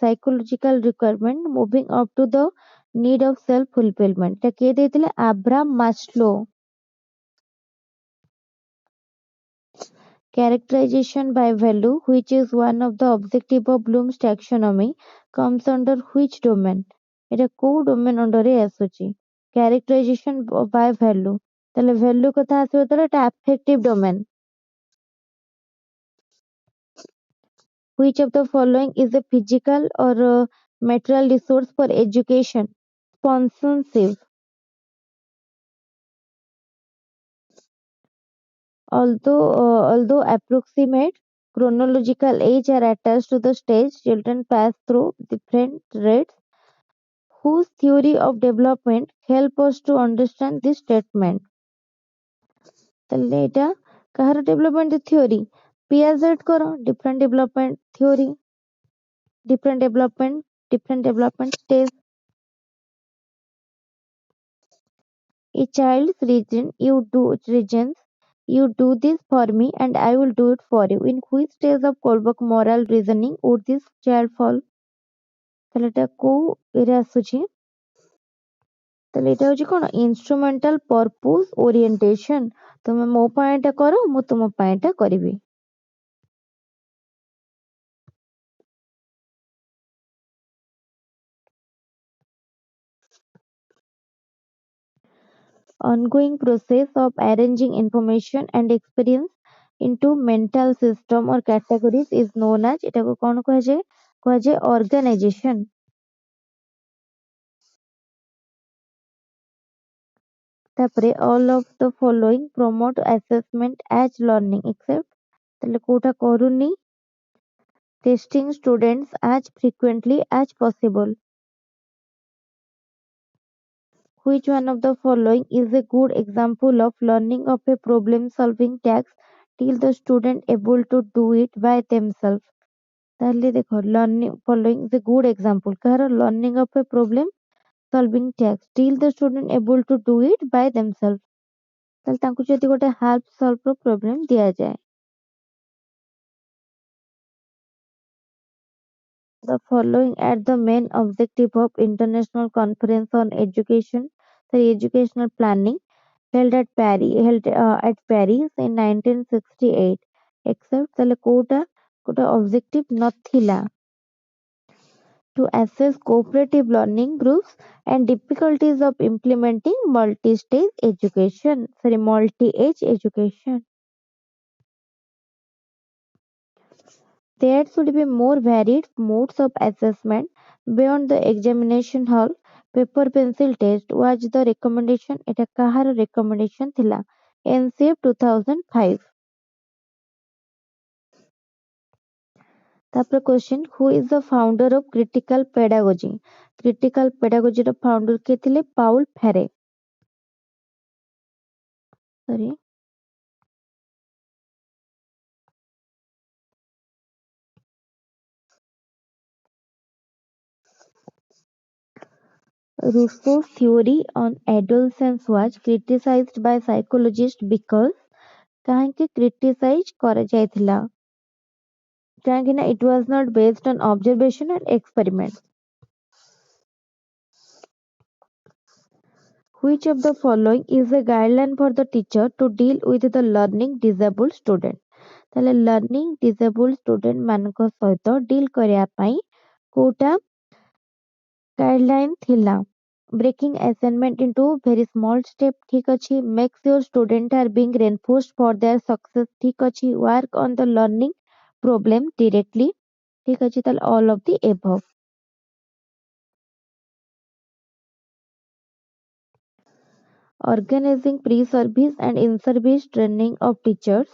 psychological requirement moving up to the need of self fulfillment? এটা কে ଦେଇଥିଲେ? Abraham Maslow. Characterization by value, which is one of the objective of Bloom's taxonomy, comes under which domain? এটা କୋଉ domain under ରେ ଆସୁଛି? Characterization by value. ତାହେଲେ value କଥା ଆସିବ ତାହେଲେ এটা affective domain. Which of the following is a physical or material resource for education? Sponsorship. Although approximate chronological age are attached to the stage, children pass through different rates. Whose theory of development help us to understand this statement? ତାହେଲେ ଏଇଟା କାହାର development theory? Piaget କର different development stage. A child's reasons, you do this for me and I will do it for you. In which stage of Kohlberg moral reasoning would this child fall? ତାହେଲେ ଏଟା କୋଉ ଏରେ ଆସୁଛି? ତାହେଲେ ଏଇଟା ହଉଛି କଣ? Instrumental purpose orientation. ତମେ ମୋ ପାଇଁ ଏଟା କର, ମୁଁ ତୁମ ପାଇଁ ଏଟା କରିବି. Ongoing process of arranging information and experience into mental system or categories is known as ଏଟାକୁ କଣ କୁହାଯାଏ? କୁହାଯାଏ organization. ତାପରେ all of the following promote assessment as learning except ତାହେଲେ କୋଉଟା କରୁନି? Testing students as frequently as possible. Which one of the following is a good example of learning of a problem solving task till the student able to do it by themselves? ତାହେଲେ ଦେଖ learning following is a good example କାହାର learning of a problem solving task till the student able to do it by themselves. ତାହେଲେ ତାଙ୍କୁ ଯଦି ଗୋଟେ help solve ର problem ଦିଆଯାଏ. The following are the main objective of International Conference on Education, the educational planning held at Paris in 1968. Except ତାହେଲେ କୋଉଟା objective ନଥିଲା? To assess cooperative learning groups and difficulties of implementing multi-age education. There should be more varied modes of assessment beyond the examination hall. Paper pencil test was the recommendation. এটা କାହାର recommendation ଥିଲା? NCF 2005. ତାପରେ question, who is the founder of critical pedagogy? Critical pedagogy ର founder କିଏ ଥିଲେ? Paul ଫେରେ. Sorry. Rousseau's theory on adolescence was criticized by psychologists because କାହିଁକି criticize କରାଯାଇଥିଲା? କାହିଁକି ନା it was not based on observation and experiment. Which of the following is a guideline for the teacher to deal with the learning disabled student? ତାହେଲେ learning disabled student ମାନଙ୍କ ସହିତ deal କରିବା ପାଇଁ କୋଉଟା guideline ଥିଲା? Breaking assignment into very small step ଠିକ ଅଛି. Make sure students are being reinforced for their success ଠିକ ଅଛି. Work on the learning problem directly ଠିକ ଅଛି. ତାହେଲେ all of the above. Organizing pre-service and in-service training of teachers.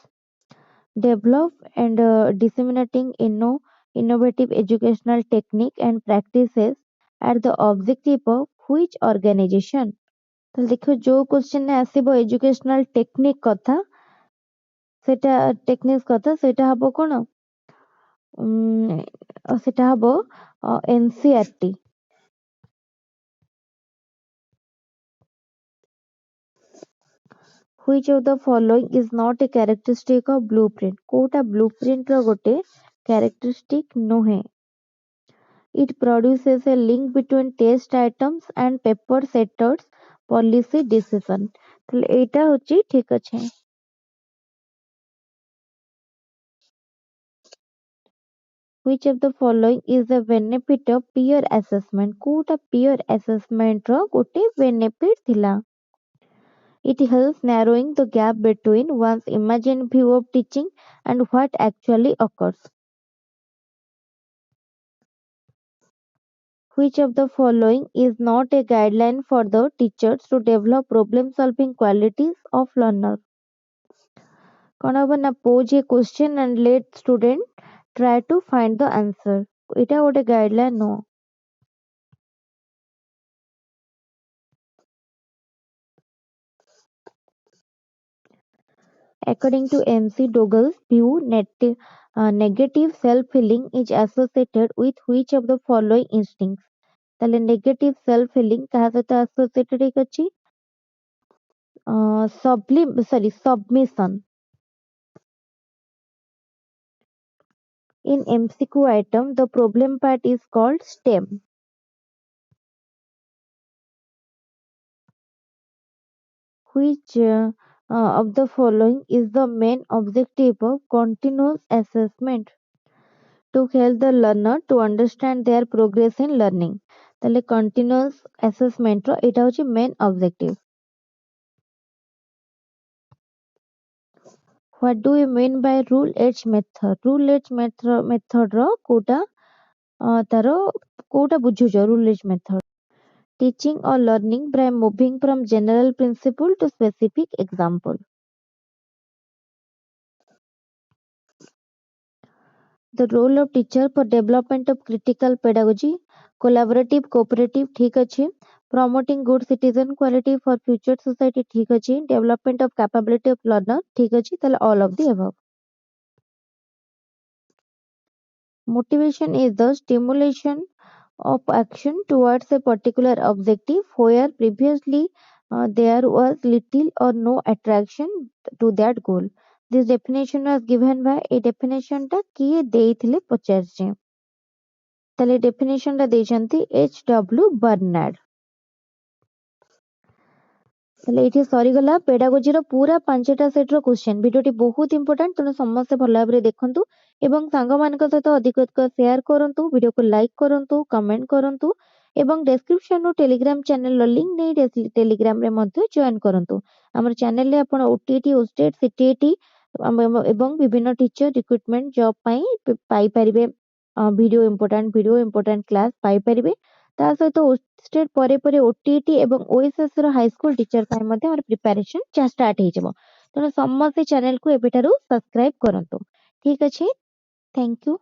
Develop and disseminating innovative educational technique and practices are the objective of which organization? ତାହେଲେ ଦେଖିବ ଯୋଉ question ରେ ଆସିବ educational technique କଥା ସେଇଟା ହବ କଣ? ସେଇଟା ହବ NCERT. Which of the following is not a characteristic of blueprint? କୋଉଟା blueprint ର ଗୋଟେ characteristic ନୁହେଁ? It produces a link between test items and paper setters policy decision. ତାହେଲେ ଏଇଟା ହଉଛି ଠିକ ଅଛି. Which of the following is the benefit of peer assessment? Kota peer assessment रो गोटे benefit थिला. It helps narrowing the gap between one's imagined view of teaching and what actually occurs. Which of the following is not a guideline for the teachers to develop problem-solving qualities of learner? कौन हबो ना pose a question and let student try to find the answer. इटा गोटे guideline नो. According to MC Dougall's view, negative self-healing is associated with which of the following instincts? ତାହେଲେ negative self-healing କାହା ସହିତ associated ହେଇକି ଅଛି? Submission. In MCQ item, the problem part is called STEM. Which of the following is the main objective of continuous assessment? To help the learner to understand their progress in learning. ତାହେଲେ continuous assessment ର ଏଇଟା ହଉଛି main objective. What do you mean by rule edge method? Rule edge method ର କୋଉଟା ତାର କୋଉଟା ବୁଝୁଛ rule edge method? Teaching or learning by moving from general principle to specific example. The role of teacher for development of critical pedagogy, collaborative, cooperative, ठीक अच्छे. Promoting good citizen quality for future society, ठीक अच्छे. Development of capability of learner, ठीक अच्छे. ताले all of the above. Motivation is the stimulation of action towards a particular objective where previously there was little or no attraction to that goal. This definition was given by a definition टा किए देइथिले पचारजे. ताले definition टा ଦେଇଛନ୍ତି H.W. Bernard. ତାହେଲେ ଏଇଠି ସରିଗଲା pedagogy ର ପୁରା 5ଟା ସେଟ୍ ର କ୍ୱେଶ୍ଚନ. ଭିଡିଓଟି ବହୁତ ଇମ୍ପୋର୍ଟାଣ୍ଟ, ତେଣୁ ସମସ୍ତେ ଭଲ ଭାବରେ ଦେଖନ୍ତୁ ଏବଂ ସାଙ୍ଗମାନଙ୍କ ସହିତ ଅଧିକ ସେୟାର କରନ୍ତୁ. ଭିଡିଓକୁ ଲାଇକ୍ କରନ୍ତୁ, କମେଣ୍ଟ କରନ୍ତୁ ଏବଂ ଡେସ୍କ୍ରିପସନରୁ ଟେଲିଗ୍ରାମ ଚ୍ୟାନେଲର ଲିଙ୍କ ନେଇ ଟେଲିଗ୍ରାମରେ ମଧ୍ୟ ଜଏନ୍ କରନ୍ତୁ. ଆମର ଚ୍ୟାନେଲରେ ଆପଣ OTET, Osstet, CTET ଏବଂ ବିଭିନ୍ନ ଟିଚର ରିକ୍ରୁଟମେଣ୍ଟ ଜବ୍ ପାଇଁ ପାଇପାରିବେ. ଭିଡିଓ ଇମ୍ପୋର୍ଟାଣ୍ଟ କ୍ଲାସ ପାଇପାରିବେ. ତା ସହିତ Osstet ପରେ ପରେ OTET ଏବଂ OSS ର ହାଇସ୍କୁଲ ଟିଚର ପାଇଁ ମଧ୍ୟ ଆମର ପ୍ରିପାରେସନ ଷ୍ଟାର୍ଟ ହେଇଯିବ. ତେଣୁ ସମସ୍ତେ ଚ୍ୟାନେଲକୁ ଏବେଠାରୁ ସବସ୍କ୍ରାଇବ କରନ୍ତୁ. ଠିକ ଅଛି, ଥ୍ୟାଙ୍କ ୟୁ.